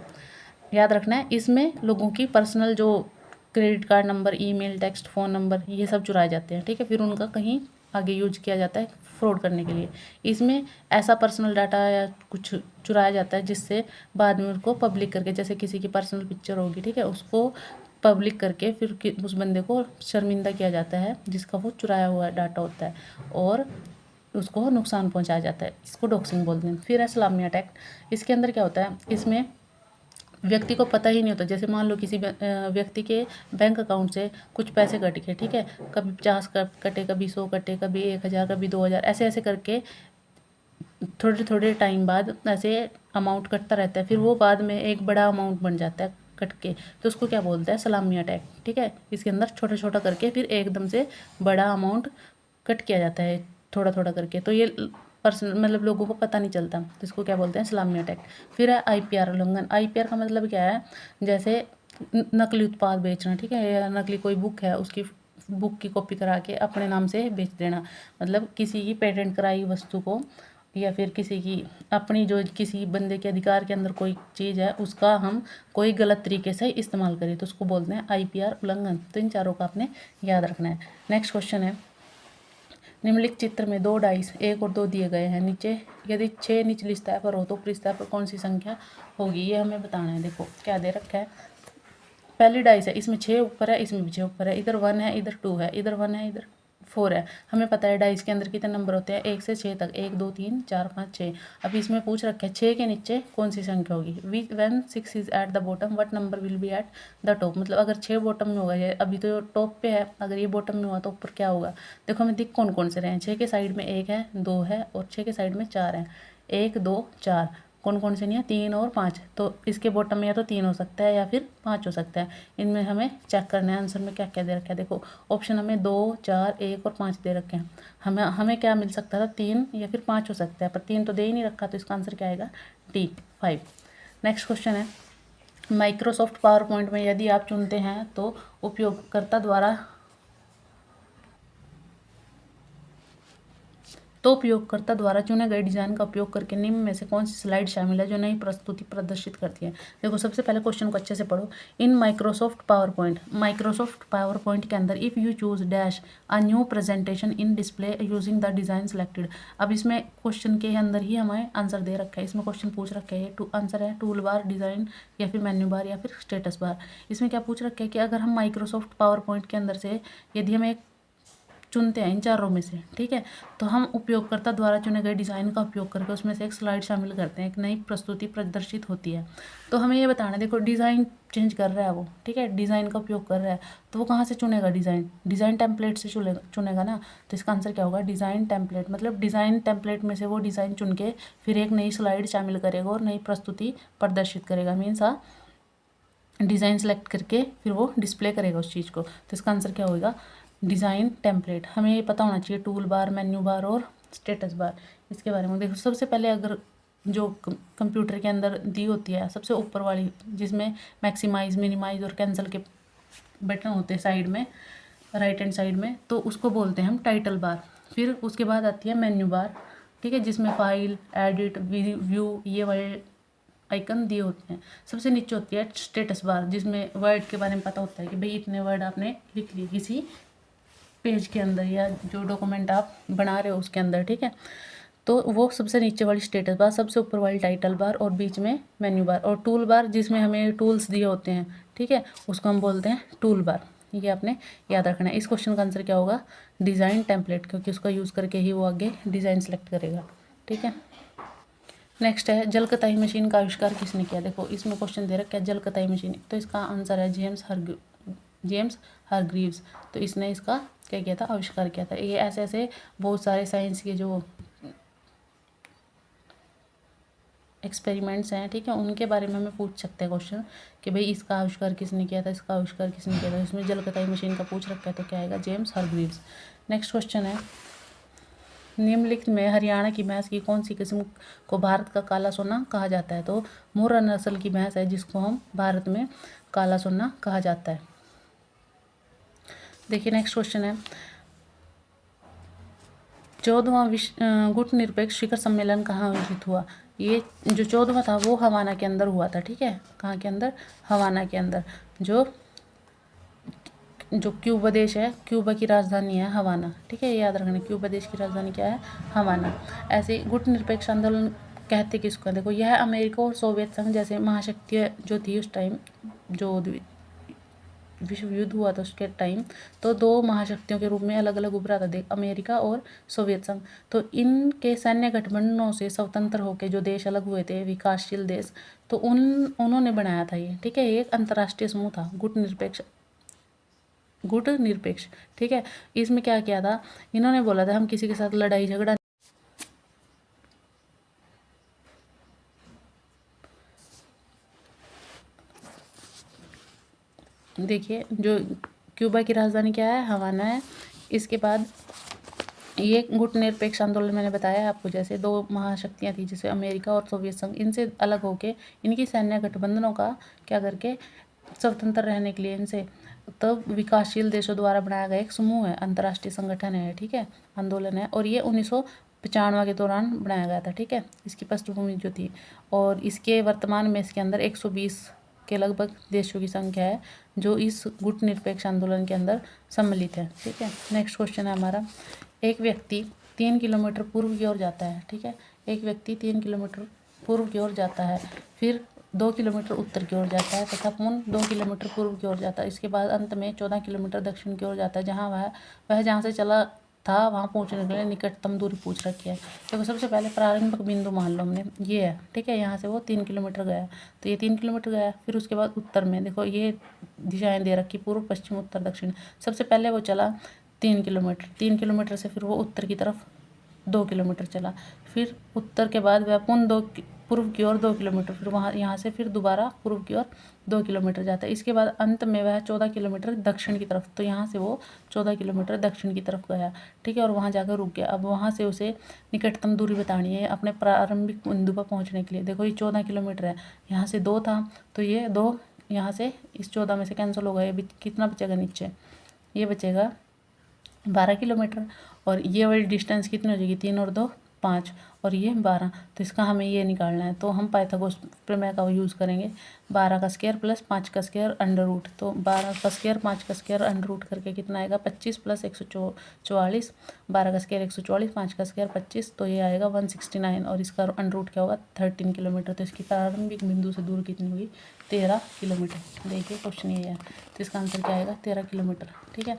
याद रखना है, इसमें लोगों की पर्सनल जो credit card number, email, text, phone number, ये सब चुराए जाते हैं, ठीक है। फिर उनका कहीं आगे यूज किया जाता है फ्रॉड करने के लिए। इसमें ऐसा पर्सनल डाटा या कुछ चुराया जाता है जिससे बाद में उनको पब्लिक करके, जैसे किसी की पर्सनल पिक्चर होगी, ठीक है, उसको पब्लिक करके फिर उस बंदे को शर्मिंदा किया जाता है जिसका वो चुराया हुआ डाटा होता है, और उसको नुकसान पहुंचाया जाता है। इसको डॉक्सिंग बोलते हैं। फिर है सलामी अटैक। इसके अंदर क्या होता है, इसमें व्यक्ति को पता ही नहीं होता, जैसे मान लो किसी व्यक्ति के बैंक अकाउंट से कुछ पैसे कट गए, ठीक है, कभी 50 कटे, कभी 100 कटे, कभी 1000, कभी 2000, ऐसे ऐसे करके थोड़े थोड़े टाइम बाद ऐसे अमाउंट कटता रहता है। फिर वो बाद में एक बड़ा अमाउंट बन जाता है कट के, तो उसको क्या बोलते हैं, सलामी अटैक, ठीक है। इसके अंदर छोटा छोटा करके फिर एकदम से बड़ा अमाउंट कट किया जाता है थोड़ा थोड़ा करके, तो ये पर्सनल मतलब लोगों को पता नहीं चलता, तो इसको क्या बोलते हैं, सलामी अटैक। फिर है IPR उल्लंघन। IPR का मतलब क्या है, जैसे नकली उत्पाद बेचना, ठीक है, या नकली कोई बुक है उसकी बुक की कॉपी करा के अपने नाम से बेच देना, मतलब किसी की पेटेंट कराई वस्तु को या फिर किसी की अपनी जो किसी बंदे के अधिकार के अंदर कोई चीज़ है उसका हम कोई गलत तरीके से इस्तेमाल करें, तो उसको बोलते हैं IPR उल्लंघन। तो इन चारों का आपने याद रखना है। नेक्स्ट क्वेश्चन है, निम्नलिखित चित्र में 2 डाइस 1 और 2 दिए गए हैं, नीचे यदि 6 निचली सतह पर हो तो ऊपरी सतह पर कौन सी संख्या होगी, ये हमें बताना है। देखो क्या दे रखा है, पहली डाइस है, इसमें 6 ऊपर है, इसमें भी 6 ऊपर है, इधर 1 है, इधर 2 है, इधर 1 है, इधर 4 है। हमें पता है डाइस के अंदर कितने नंबर होते हैं, 1 से 6 तक, 1 2 3 4 5 6। अब इसमें पूछ रखा है 6 के नीचे कौन सी संख्या होगी। When 6 is at the bottom what number will be at the top, मतलब अगर 6 बॉटम में होगा, ये अभी तो टॉप पे है, अगर ये बॉटम में हुआ तो ऊपर क्या होगा। देखो हमें दिख कौन कौन से रहे हैं, 6 के साइड में 1 है, 2 है, और 6 के साइड में 4 है, 1 2 4। कौन कौन से नहीं है, 3 और 5। तो इसके बॉटम में या तो 3 हो सकता है या फिर 5 हो सकता है। इनमें हमें चेक करना है आंसर में क्या क्या दे रखा है। देखो ऑप्शन हमें 2 4 1 और 5 दे रखे हैं। हमें क्या मिल सकता था, 3 या फिर 5 हो सकता है, पर 3 तो दे ही नहीं रखा, तो इसका आंसर क्या आएगा, D 5। नेक्स्ट क्वेश्चन है, माइक्रोसॉफ्ट पावर पॉइंट में यदि आप चुनते हैं तो उपयोगकर्ता द्वारा चुने गए डिज़ाइन का उपयोग करके निम्न में से कौन सी स्लाइड शामिल है जो नई प्रस्तुति प्रदर्शित करती है। देखो सबसे पहले क्वेश्चन को अच्छे से पढ़ो। इन माइक्रोसॉफ्ट पावर पॉइंट के अंदर if you choose dash a new presentation in display using the design selected. अब इसमें क्वेश्चन के अंदर ही हमें आंसर दे रखा है, इसमें क्वेश्चन पूछ रखा है, आंसर है टूल बार, डिज़ाइन या फिर मेन्यू बार या फिर स्टेटस बार। इसमें क्या पूछ रखा है कि अगर हम माइक्रोसॉफ्ट पावर पॉइंट के अंदर से यदि हम एक चुनते हैं इन चारों में से, ठीक है, तो हम उपयोगकर्ता द्वारा चुने गए डिज़ाइन का उपयोग करके उसमें से एक स्लाइड शामिल करते हैं, एक नई प्रस्तुति प्रदर्शित होती है। तो हमें ये बताना है, देखो डिज़ाइन चेंज कर रहा है वो, ठीक है, डिज़ाइन का उपयोग कर रहा है, तो वो कहाँ से चुनेगा, डिज़ाइन टेम्पलेट से चुनेगा ना। तो इसका आंसर क्या होगा, डिज़ाइन टेम्पलेट, मतलब डिज़ाइन टेम्पलेट में से वो डिज़ाइन चुन के फिर एक नई स्लाइड शामिल करेगा और नई प्रस्तुति प्रदर्शित करेगा। मीन्स डिज़ाइन सेलेक्ट करके फिर वो डिस्प्ले करेगा उस चीज़ को। तो इसका आंसर क्या होगा, डिज़ाइन टेम्पलेट। हमें ये पता होना चाहिए टूल बार, मेन्यू बार और स्टेटस बार, इसके बारे में। देखो सबसे पहले अगर जो कंप्यूटर के अंदर दी होती है सबसे ऊपर वाली, जिसमें मैक्सिमाइज, मिनिमाइज और कैंसिल के बटन होते हैं साइड में, राइट हैंड साइड में, तो उसको बोलते हैं हम टाइटल बार। फिर उसके बाद आती है मेन्यू बार, ठीक है, जिसमें फाइल, एडिट, व्यू ये वाले आइकन दिए होते हैं। सबसे नीचे होती है स्टेटस बार, जिसमें वर्ड के बारे में पता होता है कि भाई इतने वर्ड आपने लिख लिए किसी पेज के अंदर या जो डॉक्यूमेंट आप बना रहे हो उसके अंदर, ठीक है। तो वो सबसे नीचे वाली स्टेटस बार, सबसे ऊपर वाली टाइटल बार और बीच में मेन्यू बार, और टूल बार जिसमें हमें टूल्स दिए होते हैं, ठीक है, उसको हम बोलते हैं टूल बार। ये आपने याद रखना है। इस क्वेश्चन का आंसर क्या होगा, डिज़ाइन टेम्पलेट, क्योंकि उसका यूज़ करके ही वो आगे डिज़ाइन सेलेक्ट करेगा, ठीक है। नेक्स्ट है, जल कताई मशीन का आविष्कार किसने किया। देखो इसमें क्वेश्चन दे रखा है जल कताई मशीन, तो इसका आंसर है जेम्स हारग्रीव्स। तो इसने इसका क्या किया था, आविष्कार किया था। ये ऐसे ऐसे बहुत सारे साइंस के जो एक्सपेरिमेंट्स हैं, ठीक है, उनके बारे में हमें पूछ सकते हैं क्वेश्चन कि भाई इसका आविष्कार किसने किया था, इसका आविष्कार किसने किया था। इसमें जल कताई मशीन का पूछ रखा है, तो क्या आएगा, जेम्स हारग्रीव्स। नेक्स्ट क्वेश्चन है, निम्नलिखित में हरियाणा की भैंस की कौन सी किस्म को भारत का काला सोना कहा जाता है? तो मुर्रा नस्ल की भैंस है जिसको हम भारत में काला सोना कहा जाता है। देखिए नेक्स्ट क्वेश्चन है, 14वां विश्व गुटनिरपेक्ष शिखर सम्मेलन कहाँ आयोजित हुआ? ये जो 14वां था वो हवाना के अंदर हुआ था। ठीक है, कहाँ के अंदर? हवाना के अंदर। जो क्यूबा देश है, क्यूबा की राजधानी है हवाना। ठीक है, याद रखना, क्यूबा देश की राजधानी क्या है? हवाना। ऐसे गुटनिरपेक्ष आंदोलन कहते किसको? देखो, यह अमेरिका और सोवियत संघ जैसे महाशक्तियाँ जो थी उस टाइम, जो विश्व युद्ध हुआ था उसके टाइम, तो दो महाशक्तियों के रूप में अलग अलग उभरा था, देख, अमेरिका और सोवियत संघ। तो इनके सैन्य गठबंधनों से स्वतंत्र होकर जो देश अलग हुए थे, विकासशील देश, तो उन्होंने बनाया था ये। ठीक है, ये एक अंतर्राष्ट्रीय समूह था गुटनिरपेक्ष। ठीक है, इसमें क्या किया था, इन्होंने बोला था हम किसी के साथ लड़ाई झगड़ा। देखिए, जो क्यूबा की राजधानी क्या है? हवाना है। इसके बाद ये गुटनिरपेक्ष आंदोलन मैंने बताया आपको, जैसे दो महाशक्तियाँ थी जैसे अमेरिका और सोवियत संघ, इनसे अलग होके इनकी सैन्य गठबंधनों का क्या करके स्वतंत्र रहने के लिए इनसे तब विकासशील देशों द्वारा बनाया गया एक समूह है, अंतर्राष्ट्रीय संगठन है। ठीक है, आंदोलन है, और ये 1995 के दौरान बनाया गया था। ठीक है, इसकी पृष्ठभूमि जो थी, और इसके वर्तमान में इसके अंदर 120 के लगभग देशों की संख्या है जो इस गुटनिरपेक्ष आंदोलन के अंदर सम्मिलित है। ठीक है, नेक्स्ट क्वेश्चन है हमारा, एक व्यक्ति 3 किलोमीटर पूर्व की ओर जाता है। ठीक है, एक व्यक्ति 3 किलोमीटर पूर्व की ओर जाता है, फिर 2 किलोमीटर उत्तर की ओर जाता है तथा पुनः 2 किलोमीटर पूर्व की ओर जाता है। इसके बाद अंत में 14 किलोमीटर दक्षिण की ओर जाता है, जहाँ वह जहाँ से चला था वहाँ पहुँचने के लिए निकटतम दूरी पूछ रखी है। देखो, सबसे पहले प्रारंभिक बिंदु मान लो हमने ये है। ठीक है, यहाँ से वो 3 किलोमीटर गया, तो ये 3 किलोमीटर गया। फिर उसके बाद उत्तर में देखो ये दिशाएं दे रखी, पूर्व पश्चिम उत्तर दक्षिण। सबसे पहले वो चला 3 किलोमीटर, 3 किलोमीटर से फिर वो उत्तर की तरफ 2 किलोमीटर चला, फिर उत्तर के बाद वह पुनः पूर्व की ओर 2 किलोमीटर, फिर वहाँ यहाँ से फिर दोबारा पूर्व की ओर 2 किलोमीटर जाता है। इसके बाद अंत में वह 14 किलोमीटर दक्षिण की तरफ, तो यहाँ से वो 14 किलोमीटर दक्षिण की तरफ गया। ठीक है, और वहाँ जाकर रुक गया। अब वहाँ से उसे निकटतम दूरी बतानी है अपने प्रारंभिक बिंदु पर पहुँचने के लिए। देखो, ये 14 किलोमीटर है, यहाँ से 2 था, तो ये 2 यहाँ से इस 14 में से कैंसिल हो गया। ये कितना बचेगा नीचे? ये बचेगा 12 किलोमीटर, और ये वाली डिस्टेंस कितनी हो जाएगी? 3 और 2 5, और ये 12। तो इसका हमें ये निकालना है, तो हम पाइथागोरस प्रमेय का यूज़ करेंगे। 12 का स्क्वायर प्लस 5 का स्क्वायर अंडर रूट, तो 12 का स्क्वायर 5 का स्क्वायर अंडर रूट करके कितना आएगा? 25 प्लस 144, 12 का स्क्वायर 144, 5 का स्क्वायर 25, तो ये आएगा 169, और इसका अंडर रूट क्या होगा? 13 किलोमीटर। तो इसकी प्रारंभिक बिंदु से दूर कितनी होगी? 13 किलोमीटर। देखिए क्वेश्चन ये है, तो इसका आंसर क्या आएगा? 13 किलोमीटर। ठीक है,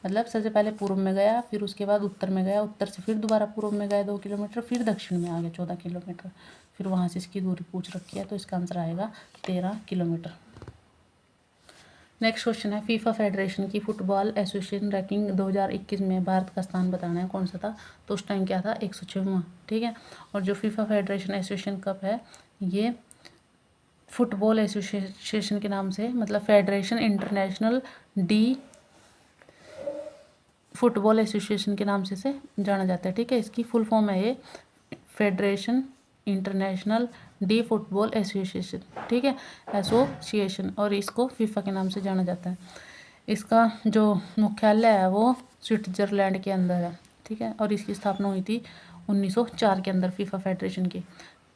मतलब सबसे पहले पूर्व में गया, फिर उसके बाद उत्तर में गया, उत्तर से फिर दोबारा पूर्व में गया 2 किलोमीटर, फिर दक्षिण में आ गया 14 किलोमीटर, फिर वहाँ से इसकी दूरी पूछ रखी है, तो इसका आंसर आएगा 13 किलोमीटर। नेक्स्ट क्वेश्चन है, फीफा फेडरेशन की फुटबॉल एसोसिएशन रैंकिंग 2021 में भारत का स्थान बताना है, कौन सा था? तो उस टाइम क्या था? 106वां। ठीक है, और जो फीफा फेडरेशन एसोसिएशन कप है, ये फुटबॉल एसोसिएशन के नाम से, मतलब federation international D football association के नाम से जाना जाता है। ठीक है, इसकी फुल फॉर्म है ये federation international D football association. ठीक है, एसोसिएशन, और इसको फीफा के नाम से जाना जाता है। इसका जो मुख्यालय है वो स्विट्जरलैंड के अंदर है। ठीक है, और इसकी स्थापना हुई थी 1904 के अंदर फीफा फेडरेशन की,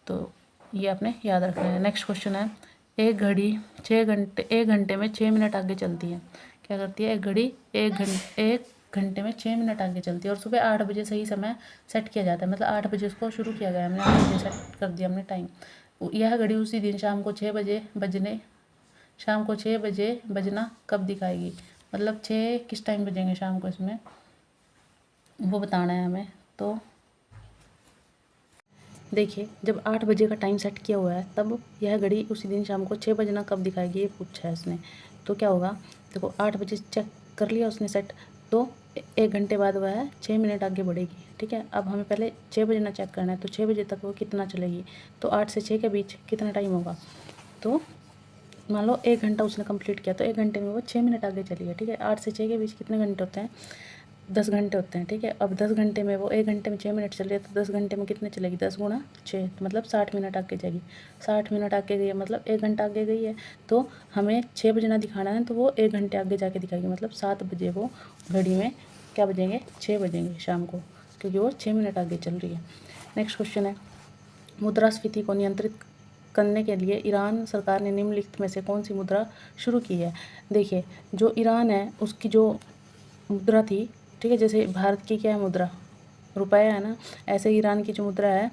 तो ये आपने याद रखना है। नेक्स्ट क्वेश्चन है, एक घड़ी 1 घंटे में 6 मिनट आगे चलती है। क्या करती है? एक घड़ी 1 घंटे में 6 मिनट आगे चलती है, और सुबह 8 बजे सही समय सेट किया जाता है, मतलब 8 बजे उसको शुरू किया गया, हमने 8 बजे सेट कर दिया हमने टाइम। यह घड़ी उसी दिन शाम को 6 बजे बजना कब दिखाएगी? मतलब 6 किस टाइम बजेंगे शाम को, इसमें वो बताना है हमें। तो देखिए, जब 8 बजे का टाइम सेट किया हुआ है, तब यह घड़ी उसी दिन शाम को 6 बजना कब दिखाएगी, ये पूछा है इसने। तो क्या होगा? देखो, 8 बजे चेक कर लिया उसने सेट, तो 1 घंटे बाद वह 6 मिनट आगे बढ़ेगी। ठीक है, अब हमें पहले 6 बजना चेक करना है, तो 6 बजे तक वो कितना चलेगी? तो 8 से 6 के बीच कितना टाइम होगा? तो मान लो 1 घंटा उसने कंप्लीट किया, तो 1 घंटे में वो 6 मिनट आगे चली है। ठीक है, 8 से 6 के बीच कितने घंटे होते हैं? 10 घंटे होते हैं, ठीक है। अब 10 घंटे में वो 1 घंटे में 6 मिनट चल रही है, तो 10 घंटे में कितने चलेगी, 10 गुणा 6, तो मतलब 60 मिनट आगे जाएगी। 60 मिनट आगे गई है मतलब 1 घंटा आगे गई है, तो हमें 6 बजे ना दिखाना है, तो वो 1 घंटे आगे जाके दिखाएगी, मतलब 7 बजे वो घड़ी में क्या बजेंगे, 6 बजेंगे शाम को, क्योंकि वो 6 मिनट आगे चल रही है। नेक्स्ट क्वेश्चन है, मुद्रास्फीति को नियंत्रित करने के लिए ईरान सरकार ने निम्नलिखित में से कौन सी मुद्रा शुरू की है। देखिए, जो ईरान है उसकी जो मुद्रा थी, ठीक है, जैसे भारत की क्या है मुद्रा, रुपया है ना, ऐसे ईरान की जो मुद्रा है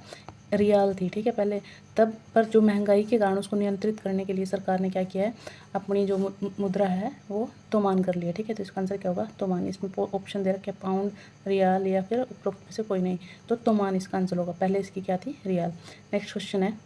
रियाल थी, ठीक है पहले। तब पर जो महंगाई के कारण उसको नियंत्रित करने के लिए सरकार ने क्या किया है, अपनी जो मुद्रा है वो तोमान कर लिया, ठीक है। तो इसका आंसर क्या होगा, तोमान। इसमें ऑप्शन दे रखे हैं पाउंड, रियाल या फिर उपरोक्त में से कोई नहीं, तो तोमान इसका आंसर होगा। पहले इसकी क्या थी, रियाल। नेक्स्ट क्वेश्चन है,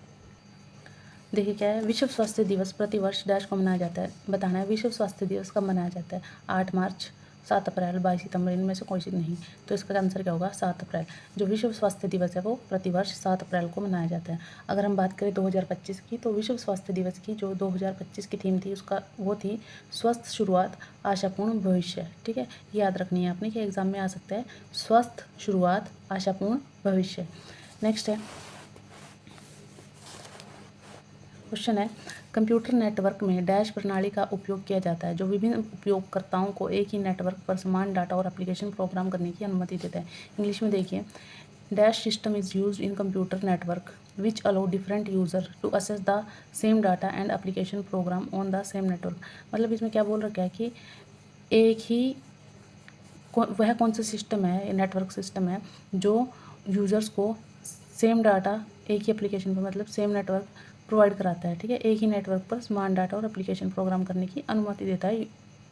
देखिए क्या है, विश्व स्वास्थ्य दिवस प्रतिवर्ष डैश को मनाया जाता है, बताना है विश्व स्वास्थ्य दिवस कब मनाया जाता है। 8 मार्च, 7 अप्रैल, 22 सितंबर, इनमें से कोई चीज़ नहीं, तो इसका आंसर क्या होगा, 7 अप्रैल। जो विश्व स्वास्थ्य दिवस है वो प्रतिवर्ष 7 अप्रैल को मनाया जाता है। अगर हम बात करें 2025 की, तो विश्व स्वास्थ्य दिवस की जो 2025 की थीम थी उसका वो थी स्वस्थ शुरुआत आशापूर्ण भविष्य, ठीक है। याद रखनी है आपने कि एग्जाम में आ सकता है, स्वस्थ शुरुआत आशापूर्ण भविष्य। नेक्स्ट है, क्वेश्चन है, कंप्यूटर नेटवर्क में डैश प्रणाली का उपयोग किया जाता है जो विभिन्न उपयोगकर्ताओं को एक ही नेटवर्क पर समान डाटा और एप्लीकेशन प्रोग्राम करने की अनुमति देता है। इंग्लिश में देखिए, dash system is used in computer network which allow different user to access the same data and application program on the same network. मतलब इसमें क्या बोल रखा है कि एक ही वह कौन सा सिस्टम है, नेटवर्क सिस्टम है जो यूज़र्स को सेम डाटा एक ही एप्लीकेशन पर, मतलब सेम नेटवर्क प्रोवाइड कराता है, ठीक है। एक ही नेटवर्क पर समान डाटा और एप्लीकेशन प्रोग्राम करने की अनुमति देता है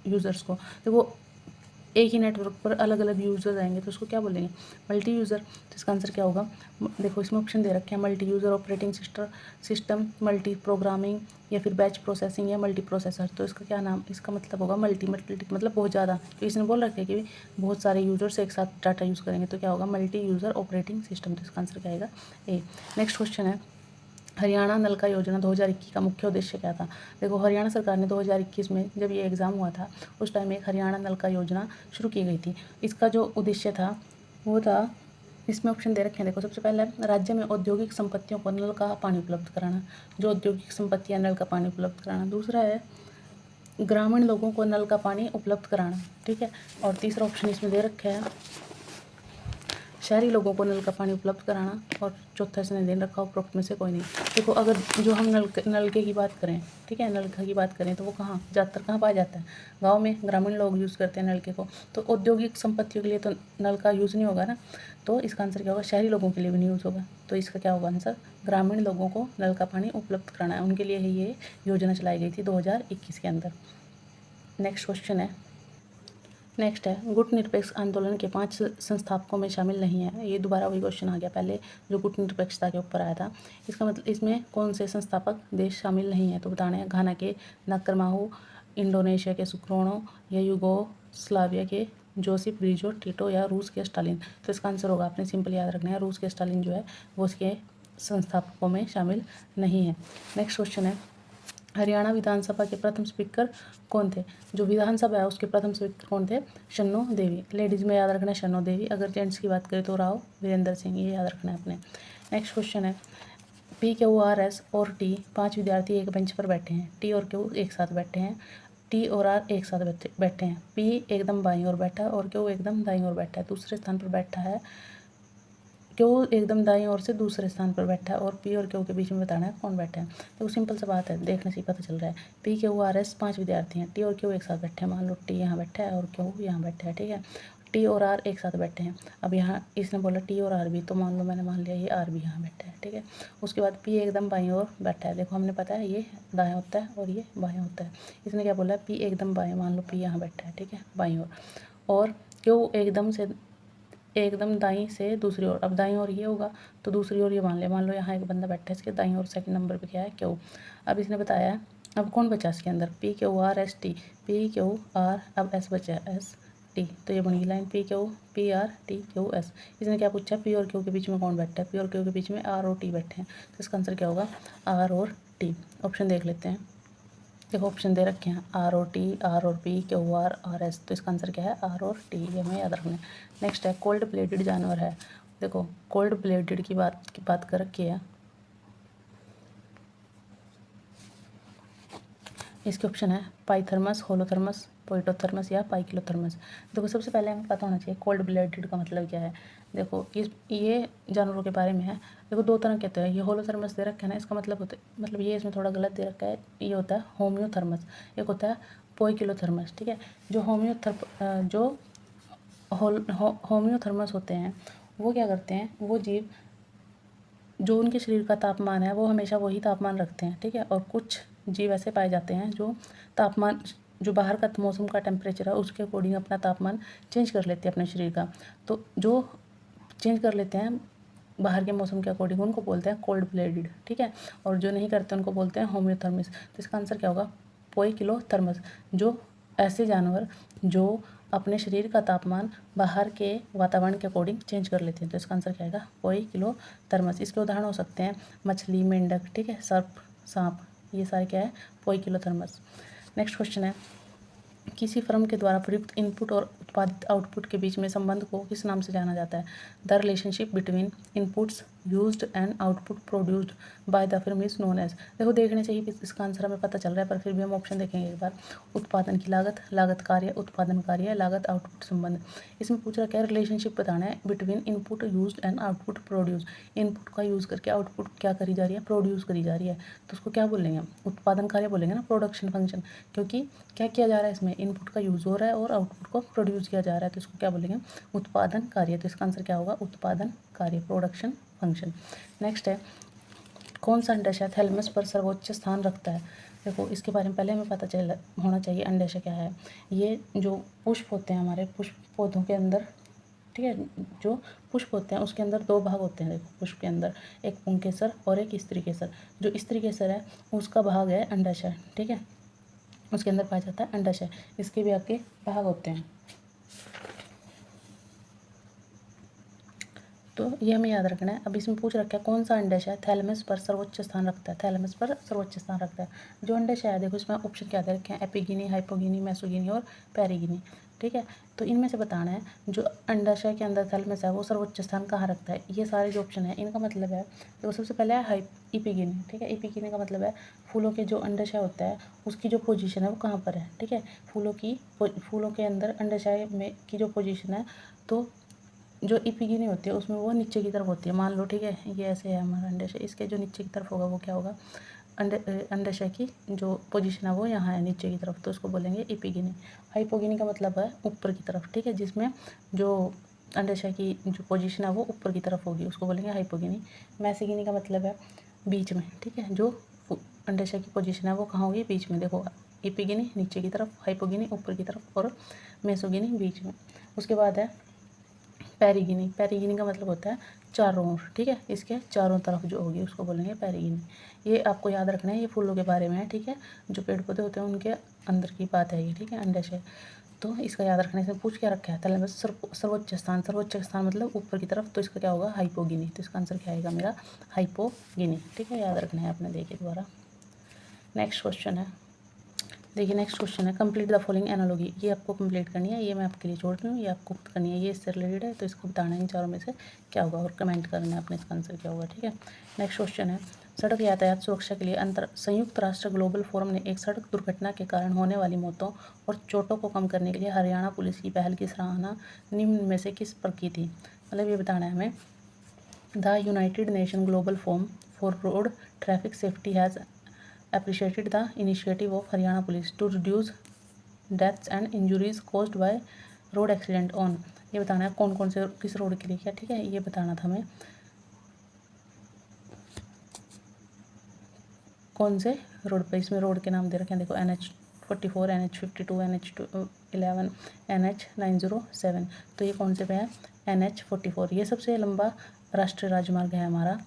यूज़र्स को। तो वो एक ही नेटवर्क पर अलग अलग यूज़र्स आएंगे तो उसको क्या बोलेंगे, मल्टी यूज़र। तो इसका आंसर क्या होगा, देखो इसमें ऑप्शन दे रखे हैं, multi user operating system, multi programming, या फिर बैच प्रोसेसिंग, या मल्टी प्रोसेसर। तो इसका क्या नाम, इसका मतलब होगा मल्टी मतलब बहुत ज़्यादा। तो इसने बोल रखा है कि बहुत सारे यूजर्स एक साथ डाटा यूज़ करेंगे, तो क्या होगा, मल्टी यूज़र ऑपरेटिंग सिस्टम। तो इसका आंसर क्या आएगा, ए। नेक्स्ट क्वेश्चन है, हरियाणा नलका योजना 2021 का मुख्य उद्देश्य क्या था। देखो, हरियाणा सरकार ने 2021 में जब ये एग्ज़ाम हुआ था उस टाइम एक हरियाणा नलका योजना शुरू की गई थी। इसका जो उद्देश्य था वो था, इसमें ऑप्शन दे रखे हैं, देखो सबसे पहले राज्य में औद्योगिक संपत्तियों को नल का पानी उपलब्ध कराना, जो औद्योगिक संपत्तियाँ नल का पानी उपलब्ध कराना। दूसरा है ग्रामीण लोगों को नल का पानी उपलब्ध कराना, ठीक है। और तीसरा ऑप्शन इसमें दे रखा है शहरी लोगों को नल का पानी उपलब्ध कराना, और चौथा इसने दे रखा उपरोक्त में से कोई नहीं। देखो, अगर जो हम नलके की बात करें, ठीक है, नलका की बात करें तो वो कहाँ ज़्यादातर कहाँ पाया जाता है, गांव में ग्रामीण लोग यूज़ करते हैं नलके को। तो औद्योगिक संपत्तियों के लिए तो नल का यूज़ नहीं होगा ना, तो इसका आंसर क्या होगा, शहरी लोगों के लिए भी नहीं यूज़ होगा। तो इसका क्या होगा आंसर, ग्रामीण लोगों को नल का पानी उपलब्ध कराना है, उनके लिए ही ये योजना चलाई गई थी 2021 के अंदर। नेक्स्ट क्वेश्चन है, नेक्स्ट है, गुट निरपेक्ष आंदोलन के 5 संस्थापकों में शामिल नहीं है। ये दोबारा वही क्वेश्चन आ गया, पहले जो गुट निरपेक्षता के ऊपर आया था। इसका मतलब इसमें कौन से संस्थापक देश शामिल नहीं है, तो बताना है घाना के नक्करमाहू, इंडोनेशिया के सुक्रोनो, या यूगोस्लाविया के जोसेफ ब्रिजो टिटो, या रूस के स्टालिन। तो इसका आंसर होगा, आपने सिंपल याद रखना है, रूस के स्टालिन जो है वो उसके संस्थापकों में शामिल नहीं है। नेक्स्ट क्वेश्चन है, हरियाणा विधानसभा के प्रथम स्पीकर कौन थे। जो विधानसभा है उसके प्रथम स्पीकर कौन थे, शन्नो देवी। लेडीज़ में याद रखना है शन्नो देवी, अगर जेंट्स की बात करें तो राव वीरेंद्र सिंह, ये याद रखना है अपने। नेक्स्ट क्वेश्चन है, PQRS और T 5 विद्यार्थी एक बेंच पर बैठे हैं, T और Q एक साथ बैठे हैं, T और R एक साथ बैठे हैं, P एकदम बाईं ओर बैठा है और Q एकदम दाईं ओर बैठा है, दूसरे स्थान पर बैठा है। क्यू एकदम दाईं ओर से दूसरे स्थान पर बैठा है, और पी और क्यू के बीच में बताना है कौन बैठा है। तो सिंपल सा बात है, देखने से ही पता चल रहा है। PQRS 5 विद्यार्थी हैं, टी और क्यू एक साथ बैठे हैं, मान लो टी यहाँ बैठा है और क्यू यहाँ बैठा है, ठीक है। टी और आर एक साथ बैठे हैं, अब यहाँ इसने बोला टी और आर भी, तो मान लो मैंने मान लिया ये आर भी यहाँ बैठा है, ठीक है। उसके बाद पी एकदम बाईं ओर बैठा है, देखो हमने पता है ये दाएँ होता है और ये बाएँ होता है। इसने क्या बोला, पी एकदम बाएँ, मान लो पी यहाँ बैठा है, ठीक है, बाईं ओर, और क्यू एकदम दाईं से दूसरी ओर। अब दाईं ओर ये होगा तो दूसरी ओर ये मान लो यहाँ एक बंदा बैठा है, इसके दाईं ओर सेकंड नंबर पे क्या है, क्यू। अब इसने बताया है, अब कौन बचा इसके अंदर, PQRS T, PQR, अब S बचा, ST, तो ये बन गई लाइन PQPRTQS। इसने क्या पूछा, P और Q के बीच में कौन बैठा है, P और Q के बीच में R और T बैठे हैं, तो इसका आंसर क्या होगा, R और T। ऑप्शन देख लेते हैं, देखो ऑप्शन दे रखे हैं ROT, ROP, QR, RS। तो इसका आंसर क्या है ROT, ये हमें याद रखना है। नेक्स्ट है कोल्ड ब्लेडेड जानवर है। देखो कोल्ड ब्लेडेड की बात कर रखी है। इसके ऑप्शन है पाइथर्मस, होलोथर्मस, पोइटोथर्मस या पाइकिलोथर्मस। देखो सबसे पहले हमें पता होना चाहिए कोल्ड ब्लेडेड का मतलब क्या है। देखो ये जानवरों के बारे में है। देखो दो तरह के होते हैं, ये होलोथर्मस दे रखा है ना, इसका मतलब होता है, मतलब ये इसमें थोड़ा गलत दे रखा है, ये होता है होम्योथर्मस, एक होता है पोइकिलोथर्मस। ठीक है, जो होम्योथर्मस होते हैं वो क्या करते हैं, वो जीव जो उनके शरीर का तापमान है वो हमेशा वही तापमान रखते हैं। ठीक है, और कुछ जीव ऐसे पाए जाते हैं जो तापमान, जो बाहर का मौसम का टेम्परेचर है उसके अकॉर्डिंग अपना तापमान चेंज कर लेते हैं अपने शरीर का। तो जो चेंज कर लेते हैं बाहर के मौसम के अकॉर्डिंग उनको बोलते हैं कोल्ड ब्लेडेड। ठीक है, और जो नहीं करते उनको बोलते हैं होम्योथर्मिस। तो इसका आंसर क्या होगा पोइकिलोथर्मस। जो ऐसे जानवर जो अपने शरीर का तापमान बाहर के वातावरण के अकॉर्डिंग चेंज कर लेते हैं। तो इसका आंसर क्या आएगा पोइकिलोथर्मस। इसके उदाहरण हो सकते हैं मछली, मेंढक, ठीक है, सर्प, सांप, ये सारे क्या है पोइकिलोथर्मस। नेक्स्ट क्वेश्चन है किसी फर्म के द्वारा प्रयुक्त इनपुट और उत्पादित आउटपुट के बीच में संबंध को किस नाम से जाना जाता है। The relationship between inputs used and output produced by the firm is known as. देखो देखने से ही इसका आंसर हमें पता चल रहा है, पर फिर भी हम ऑप्शन देखेंगे एक बार। उत्पादन की लागत, लागत कार्य, उत्पादन कार्य, लागत आउटपुट संबंध। इसमें पूछ रहा क्या रिलेशनशिप बताना है between input used and output produce. Input का यूज़ करके आउटपुट क्या करी जा रही है, प्रोड्यूस करी जा रही है। तो उसको क्या बोलेंगे, उत्पादन कार्य बोलेंगे ना, प्रोडक्शन फंक्शन। क्योंकि क्या किया जा रहा है इसमें, इनपुट का यूज़ हो रहा है और आउटपुट को प्रोड्यूस किया जा रहा है। तो इसको क्या बोलेंगे उत्पादन कार्य। तो इसका आंसर क्या होगा उत्पादन कार्य, प्रोडक्शन फंक्शन। नेक्स्ट है कौन सा अंडाशय थैलेमस पर सर्वोच्च स्थान रखता है। देखो इसके बारे में पहले हमें पता चल होना चाहिए अंडाशय क्या है। ये जो पुष्प होते हैं हमारे पुष्प पौधों के अंदर, ठीक है, जो पुष्प होते हैं उसके अंदर दो भाग होते हैं। देखो पुष्प के अंदर एक पुंकेसर और एक स्त्री केसर। जो स्त्री केसर है उसका भाग है अंडाशय। ठीक है, उसके अंदर पाया जाता है अंडाशय। इसके भी आपके भाग होते हैं। तो ये हमें याद रखना है। अब इसमें पूछ रखा है कौन सा अंडाशय थैलेमस पर सर्वोच्च स्थान रखता है। थैलेमस पर सर्वोच्च स्थान रखता है जो अंडाशय है, देखो इसमें ऑप्शन क्या दे रखे हैं एपिगिनी, हाइपोगिनी, मेसोगिनी और पेरिगिनी। ठीक है, तो इनमें से बताना है जो अंडाशय के अंदर थैलेमस है वो सर्वोच्च स्थान कहाँ रखता है। ये सारे जो ऑप्शन है इनका मतलब है, देखो सबसे पहले है इपिगिनी। ठीक है, इपिगिनी का मतलब है फूलों के जो अंडाशय होता है उसकी जो पोजीशन है वो कहाँ पर है। ठीक है, फूलों के अंदर अंडाशय में की जो पोजीशन है, तो जो इपिगिनी होती है उसमें वो नीचे की तरफ होती है। मान लो ठीक है ये ऐसे है हमारा अंडाशय, इसके जो नीचे की तरफ होगा वो क्या होगा, अंडाशय की जो पोजीशन है वो यहाँ है नीचे की तरफ, तो उसको बोलेंगे इपिगिनी। हाइपोगिनी का मतलब है ऊपर की तरफ। ठीक है, जिसमें जो अंडाशय की जो पोजीशन है वो ऊपर की तरफ होगी उसको बोलेंगे हाइपोगिनी। मेसोगिनी का मतलब है बीच में। ठीक है, जो अंडाशय की पोजीशन है वो कहाँ होगी, बीच में। देखो इपिगिनी नीचे की तरफ, हाइपोगिनी ऊपर की तरफ और मेसोगिनी बीच में। उसके बाद है पेरिगिनी। पेरिगिनी का मतलब होता है चारों ओर। ठीक है, इसके चारों तरफ जो होगी उसको बोलेंगे पेरिगिनी। ये आपको याद रखना है, ये फूलों के बारे में है। ठीक है, जो पेड़ पौधे होते हैं उनके अंदर की बात है ये। ठीक है, अंडाशय। तो इसका याद रखने से पूछ क्या रखा है थैलेमस सर्वोच्च स्थान, सर्वोच्च स्थान मतलब ऊपर की तरफ, तो इसका क्या होगा हाइपोगिनी। तो इसका आंसर क्या आएगा मेरा हाइपोगिनी। ठीक है, याद रखना है आपने, देखिए दोबारा। नेक्स्ट क्वेश्चन है, देखिए नेक्स्ट क्वेश्चन है कंप्लीट द फॉलोइंग एनालॉजी। ये आपको कंप्लीट करनी है, ये मैं आपके लिए छोड़ रही हूँ, ये आपको करनी है, ये इससे रिलेटेड है। तो इसको बताना है इन चारों में से क्या होगा और कमेंट करना है अपने इसका आंसर क्या होगा। ठीक है, नेक्स्ट क्वेश्चन है सड़क यातायात सुरक्षा के लिए संयुक्त राष्ट्र ग्लोबल फोरम ने एक सड़क दुर्घटना के कारण होने वाली मौतों और चोटों को कम करने के लिए हरियाणा पुलिस की पहल की सराहना निम्न में से किस पर की थी। मतलब ये बताना है हमें the United nation global forum for road traffic safety has appreciated the initiative of Haryana Police to reduce deaths and injuries caused by road accident on। ये बताना है कौन कौन से किस रोड के लिए क्या। ठीक है, ये बताना था हमें कौन से रोड पे। इसमें रोड के नाम दे रखे हैं, देखो NH44, NH52, NH11, NH907। तो ये कौन से पे है NH44। ये सबसे लंबा राष्ट्रीय राजमार्ग है हमारा।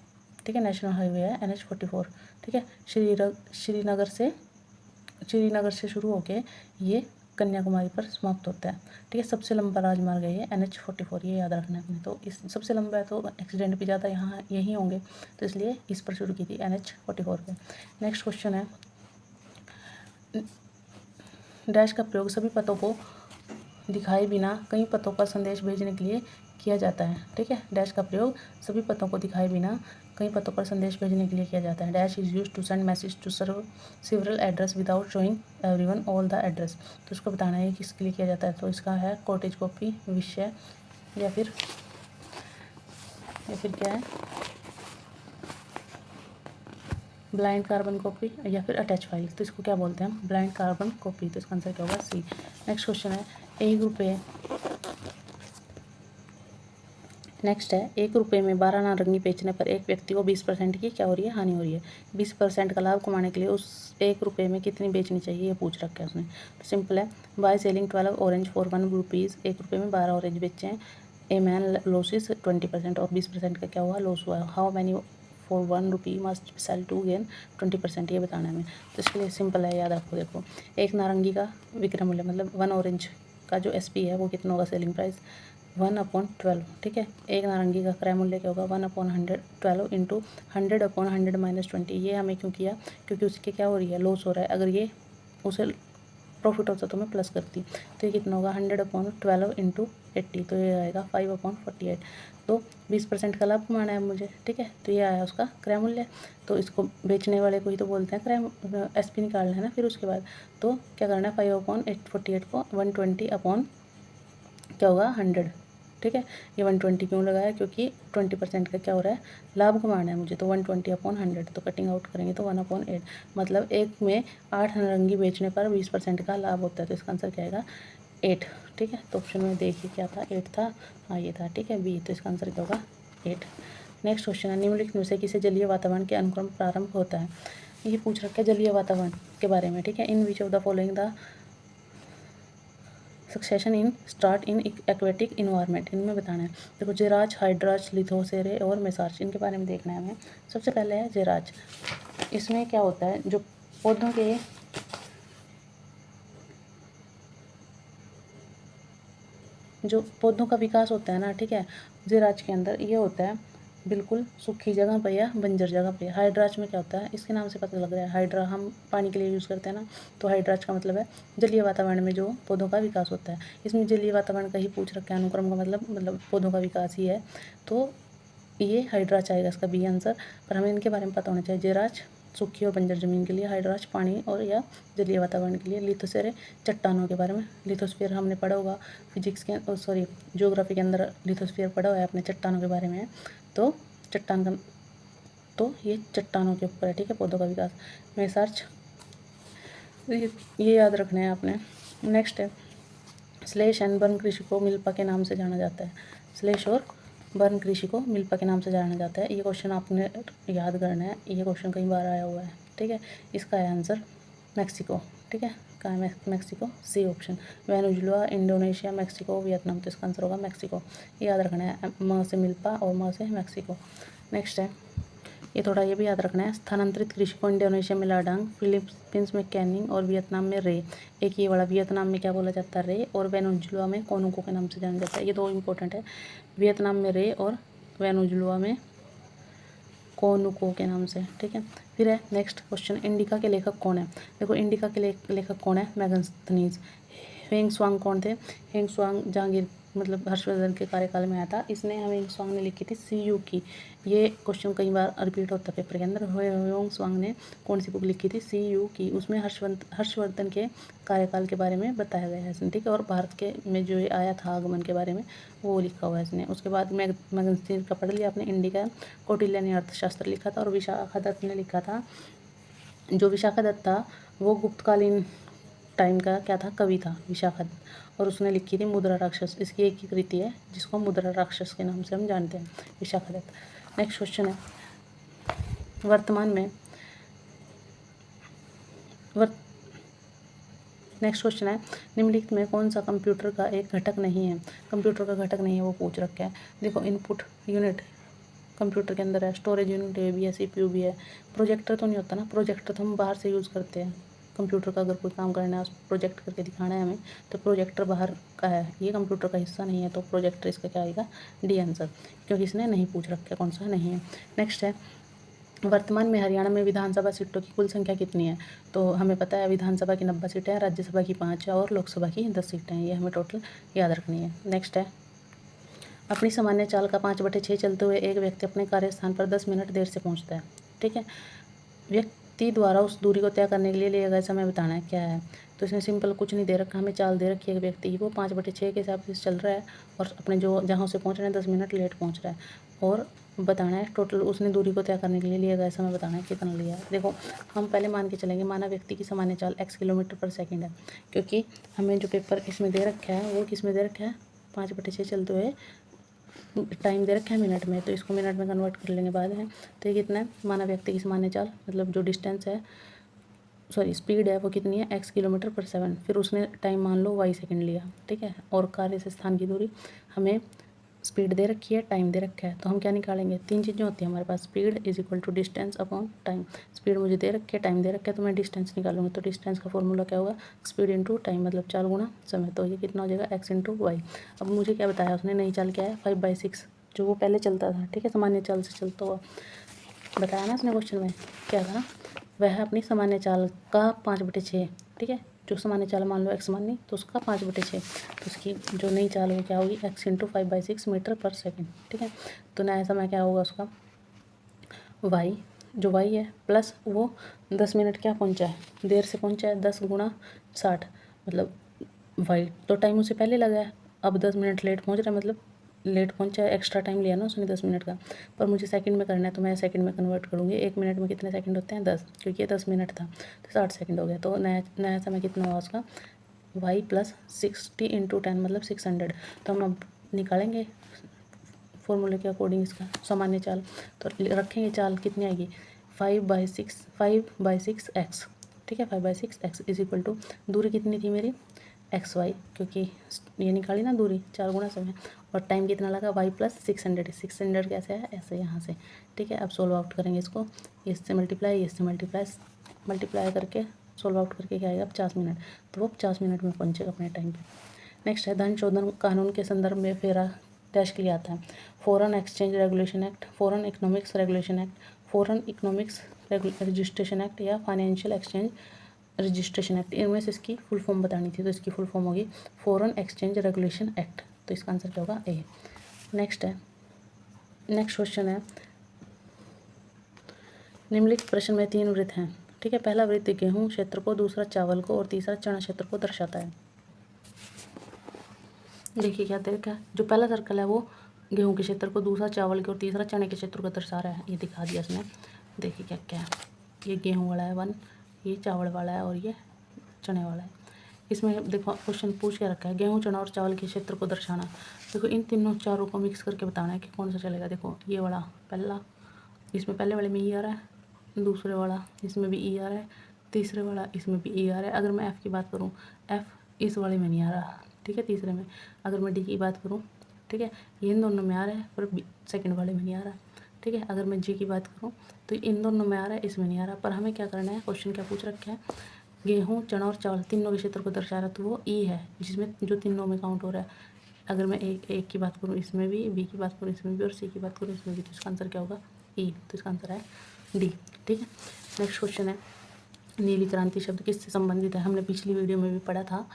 ठीक है, नेशनल हाईवे है NH44। ठीक है, श्रीनगर से शुरू होके ये कन्याकुमारी पर समाप्त होता है। ठीक है, सबसे लंबा राजमार्ग है ये NH44, ये याद रखना है अपने। तो इस सबसे लंबा है तो एक्सीडेंट भी ज़्यादा यहाँ यहीं होंगे, तो इसलिए इस पर शुरू की थी NH44 पे। नेक्स्ट क्वेश्चन है डैश का प्रयोग सभी पतों को दिखाए बिना कई पतों पर संदेश भेजने के लिए किया जाता है। ठीक है, डैश का प्रयोग सभी पतों को दिखाए बिना कई पतों पर संदेश भेजने के लिए किया जाता है। Dash is use to send message to several address without showing everyone all the address. तो इसको बताना है किसके लिए किया जाता है। तो इसका है कॉटेज कॉपी, विषय, या फिर क्या है, ब्लाइंड कार्बन कॉपी, या फिर अटैच फाइल। तो इसको क्या बोलते हैं हम, ब्लाइंड कार्बन कॉपी। तो इसका आंसर क्या होगा, सी। नेक्स्ट क्वेश्चन है, एक रुपये में 12 नारंगी बेचने पर एक व्यक्ति को 20% की क्या हो रही है, हानि हो रही है। 20% का लाभ कमाने के लिए उस 1 रुपये में कितनी बेचनी चाहिए, ये पूछ रखा है उसने। तो सिंपल है, by selling 12 orange for 1 rupees. 1 रुपये में 12 ऑरेंज बेचे हैं। ए मैन लॉसेस 20%, और 20% का क्या हुआ, लॉस हुआ। How many for 1 rupee must sell to gain 20%, ये बताना है हमें। तो इसके लिए सिंपल है, याद आपको। देखो, एक नारंगी का विक्रय मूल्य मतलब 1 ऑरेंज का जो SP है वो कितना होगा, सेलिंग प्राइस 1/12। ठीक है, एक नारंगी का क्रय मूल्य क्या होगा, 1/100, 12 इंटू 100/100 माइनस 20। ये हमें क्यों किया, क्योंकि उसके क्या हो रही है, लॉस हो रहा है। अगर ये उसे प्रॉफिट होता तो मैं प्लस करती। तो ये कितना होगा, 100/12 इंटू 80, तो ये आएगा 5/48। तो 20% का लाभ कमाना है मुझे। ठीक है, तो ये आया उसका क्रय मूल्य। तो इसको बेचने वाले को ही तो बोलते हैं क्रय, SP निकालना है ना। फिर उसके बाद तो क्या करना है, 5/48 को 120 क्या होगा, 100। ठीक है, ये 120 क्यों लगाया, क्योंकि 20% का क्या हो रहा है, लाभ कमाना है मुझे। तो 120/100, तो कटिंग आउट करेंगे तो 1/8, मतलब एक में 8 नारंगी बेचने पर 20% का लाभ होता है। तो इसका आंसर क्या आएगा, 8। ठीक है, तो ऑप्शन में देखिए क्या था, 8 था, हाँ ये था। ठीक है, बी। तो इसका आंसर क्या होगा, 8। नेक्स्ट क्वेश्चन है, निम्नलिखित में से किसे जलीय वातावरण के अनुक्रम प्रारंभ होता है। ये पूछ रखा है जलीय वातावरण के बारे में। ठीक है, in which of the following the succession in start in aquatic environment, इनमें बताना है। देखो, जेराज, हाइड्राज, लिथोसेरे और मेसार्च, इनके बारे में देखना है हमें। सबसे पहले है जेराज। इसमें क्या होता है, जो पौधों का विकास होता है ना, ठीक है, जेराज के अंदर ये होता है बिल्कुल सूखी जगह पर या बंजर जगह पे। हाइड्राज में क्या होता है, इसके नाम से पता लग रहा है, हाइड्रा हम पानी के लिए यूज़ करते हैं ना, तो हाइड्राज का मतलब है जलीय वातावरण में जो पौधों का विकास होता है। इसमें जलीय वातावरण का ही पूछ रखा है, अनुक्रम का मतलब पौधों का विकास ही है। तो ये हाइड्राज आएगा इसका बी आंसर। पर हमें इनके बारे में पता होना चाहिए। जेराज सूखी और बंजर जमीन के लिए, हाइड्राज पानी और या जलीय वातावरण के लिए, लिथोस्फीयर चट्टानों के बारे में। लिथोस्फीयर हमने पढ़ा होगा फिजिक्स के, ज्योग्राफी के अंदर लिथोस्फीयर पढ़ा हुआ है अपने, चट्टानों के बारे में। तो चट्टान का, तो ये चट्टानों के ऊपर है। ठीक है, पौधों का विकास। मेसार्च, ये याद रखना है आपने। नेक्स्ट है, स्लेश एंड बर्न कृषि को मिल्पा के नाम से जाना जाता है। स्लेश और बर्न कृषि को मिल्पा के नाम से जाना जाता है। ये क्वेश्चन आपने याद करना है, ये क्वेश्चन कई बार आया हुआ है। ठीक है, इसका है आंसर मैक्सिको। ठीक है, कहाँ है Mexico, C option. Venezuela, Indonesia, Mexico, Vietnam. तो इसका आंसर होगा मैक्सिको। ये याद रखना है, म से मिल्पा और म से मैक्सिको। नेक्स्ट है, ये थोड़ा ये भी याद रखना है, स्थानांतरित कृषि को इंडोनेशिया में लाडांग, फिलीपींस में कैनिंग और वियतनाम में रे। एक ये वाला वियतनाम में क्या बोला जाता है, रे, और वेनेजुला में कोनुको के नाम से जाना जाता है। ये दो इंपॉर्टेंट है, वियतनाम में रे और वेनेजुला में कोनुको के नाम से। ठीक है, फिर है नेक्स्ट क्वेश्चन, इंडिका के लेखक कौन है। देखो, इंडिका के लेखक कौन है, मैगस्थनीज। हेंगस्वांग कौन थे, हेंगस्वांग जहांगीर मतलब हर्षवर्धन के कार्यकाल में आया था। इसने हेंगस्वांग ने लिखी थी CU की। ये क्वेश्चन कई बार रिपीट होता है पेपर के अंदर। हेंगस्वांग ने कौन सी बुक लिखी थी, CU की। उसमें हर्षवर्धन के कार्यकाल के बारे में बताया गया है इसने। ठीक है, और भारत के में जो ये आया था आगमन के बारे में वो लिखा हुआ है इसने। उसके बाद मैगस्थनीज का पढ़ लिया आपने। इंडिका, कौटिल्य ने अर्थशास्त्र लिखा था, और विशाखा दत्त ने लिखा था। जो विशाखा दत्त था वो गुप्तकालीन टाइम का क्या था, कवि था विशाखा दत्त, और उसने लिखी थी मुद्रा राक्षस। इसकी एक ही कृति है जिसको मुद्रा राक्षस के नाम से हम जानते हैं, विशाखा दत्त। नेक्स्ट क्वेश्चन है, नेक्स्ट क्वेश्चन है, निम्नलिखित में कौन सा कंप्यूटर का एक घटक नहीं है। कंप्यूटर का घटक नहीं है वो पूछ रखा है। देखो, इनपुट यूनिट कंप्यूटर के अंदर है, स्टोरेज यूनिट भी है, CPU भी है। प्रोजेक्टर तो नहीं होता ना, प्रोजेक्टर तो हम बाहर से यूज़ करते हैं। कंप्यूटर का अगर कोई काम करना है, प्रोजेक्ट करके दिखाना है हमें, तो प्रोजेक्टर बाहर का है, ये कंप्यूटर का हिस्सा नहीं है। तो प्रोजेक्टर इसका क्या आएगा, D आंसर, क्योंकि इसने नहीं पूछ रखा है कौन सा नहीं है। नेक्स्ट है, वर्तमान में हरियाणा में विधानसभा सीटों की कुल संख्या कितनी है? तो हमें पता है विधानसभा की 90 सीटें हैं, राज्यसभा की 5 है और लोकसभा की 10 सीटें हैं। ये हमें टोटल याद रखनी है। नेक्स्ट है, अपनी सामान्य चाल का 5/6 चलते हुए एक व्यक्ति अपने कार्यस्थान पर 10 मिनट देर से पहुंचता है। ठीक है, व्यक्ति द्वारा उस दूरी को तय करने के लिए लिया गया समय बताना है, क्या है? तो इसमें सिंपल कुछ नहीं दे रखा, हमें चाल दे रखी है। व्यक्ति वो 5/6 के हिसाब से चल रहा है और अपने जो जहाँ से पहुँच रहे हैं 10 मिनट लेट पहुँच रहा है, और बताना है टोटल उसने दूरी को तय करने के लिए लिया गया समय बताना है कितना लिया है। देखो हम पहले मान के चलेंगे, माना व्यक्ति की सामान्य चाल x किलोमीटर पर सेकंड है, क्योंकि हमें जो पेपर इसमें दे रखा है वो किस में दे रखा है, 5/6 चलते हुए टाइम दे रखा है मिनट में, तो इसको मिनट में कन्वर्ट कर लेंगे बाद में। तो ये कितना है, माना व्यक्ति की सामान्य चाल मतलब जो डिस्टेंस है, सॉरी स्पीड है वो कितनी है, x किलोमीटर पर सेकंड, फिर उसने टाइम मान लो y सेकंड लिया। ठीक है, और कार्य से स्थान की दूरी हमें स्पीड दे रखी है, टाइम दे रखा है, तो हम क्या निकालेंगे, 3 चीज़ें होती हैं हमारे पास, speed is equal to distance upon time. Speed मुझे दे रखी है, टाइम दे रखा है, तो मैं डिस्टेंस निकालूंगी। तो डिस्टेंस का फॉर्मूला क्या होगा, स्पीड इंटू टाइम, मतलब 4 गुना समय। तो ये कितना हो जाएगा, x इंटू वाई। अब मुझे क्या बताया उसने, नई चाल क्या है, 5/6, जो वो पहले चलता था। ठीक है, सामान्य चाल से चलता हुआ बताया ना उसने क्वेश्चन में, क्या था, वह अपनी सामान्य चाल का 5/6। ठीक है, जो सामान्य चाल मान लो x मानी तो उसका 5/6, तो उसकी जो नई चाल वो क्या होगी, x इंटू 5/6 मीटर पर सेकंड। ठीक है, तो नया समय क्या होगा उसका, y, जो y है, प्लस वो 10 मिनट क्या पहुंचा है, देर से पहुंचा है, 10 गुणा 60, मतलब y तो टाइम उससे पहले लगा है, अब 10 मिनट लेट पहुंच रहा है, मतलब लेट पहुंचा है, एक्स्ट्रा टाइम लिया ना उसने 10 मिनट का। पर मुझे सेकंड में करना है तो मैं सेकंड में कन्वर्ट करूँगी। 1 मिनट में कितने सेकंड होते हैं, 10, क्योंकि ये 10 मिनट था तो 60 सेकंड हो गया। तो नया नया समय कितना हुआ उसका, y प्लस 60 इंटू 10 मतलब 600। तो हम अब निकालेंगे फॉर्मूले के अकॉर्डिंग इसका सामान्य चाल, तो रखेंगे चाल कितनी आएगी, 5/6 x। ठीक है, 5/6 x इज इक्वल टू दूरी कितनी थी मेरी, XY, क्योंकि ये निकाली ना दूरी 4 गुना समय, और टाइम कितना लगा, y प्लस 600। 600 कैसे है, ऐसे यहाँ से। ठीक है, अब सोल्व आउट करेंगे इसको, इससे मल्टीप्लाई करके सोल्व आउट करके क्या आएगा, 50 मिनट। तो वो 50 मिनट में पहुँचेगा अपने टाइम पे। नेक्स्ट है, धन शोधन कानून के संदर्भ में फेरा डैश के लिए आता है, foreign exchange regulation act, foreign economics regulation act, foreign economics registration act, या फाइनेंशियल एक्सचेंज रजिस्ट्रेशन एक्ट। इनमें से इसकी फुल फॉर्म बतानी थी, तो इसकी फुल फॉर्म होगी फॉरेन एक्सचेंज रेगुलेशन एक्ट। तो इसका आंसर क्या होगा, ए। नेक्स्ट क्वेश्चन है, निम्नलिखित प्रश्न में 3 वृत्त हैं। ठीक है, पहला वृत्त गेहूं क्षेत्र को, दूसरा चावल को और तीसरा चना क्षेत्र को दर्शाता है। देखिए क्या देखा, जो पहला सर्कल है वो गेहूं के क्षेत्र को, दूसरा चावल के और तीसरा चने के क्षेत्र को दर्शा रहा है। ये दिखा दिया इसने। देखिए क्या क्या है, ये गेहूं वाला है 1, ये चावल वाला है और ये चने वाला है। इसमें देखो क्वेश्चन पूछ के रखा है, गेहूं चना और चावल के क्षेत्र को दर्शाना। देखो इन तीनों चारों को मिक्स करके बताना है कि कौन सा चलेगा। देखो ये वाला पहला, इसमें पहले वाले में ई आ रहा है, दूसरे वाला इसमें भी ई आ रहा है, तीसरे वाला इसमें भी ई आ रहा है। अगर मैं एफ़ की बात करूँ, एफ़ इस वाले में नहीं आ रहा। ठीक है, तीसरे में। अगर मैं डी की बात करूँ, ठीक है, ये इन दोनों में आ रहा है पर सेकंड वाले में नहीं आ रहा। ठीक है, अगर मैं जी की बात करूँ तो इन दोनों में आ रहा है, इसमें नहीं आ रहा। पर हमें क्या करना है, क्वेश्चन क्या पूछ रखा है, गेहूँ चना और चावल तीनों के क्षेत्र को दर्शा रहा है, तो वो ई है जिसमें जो तीनों में काउंट हो रहा है। अगर मैं एक की बात करूँ इसमें भी, बी की बात करूँ इसमें भी और सी की बात करूँ इसमें भी, तो इसका आंसर क्या होगा, ई। तो इसका आंसर है डी। ठीक है, नेक्स्ट क्वेश्चन है, नीली क्रांति शब्द किससे संबंधित है। हमने पिछली वीडियो में भी पढ़ा था,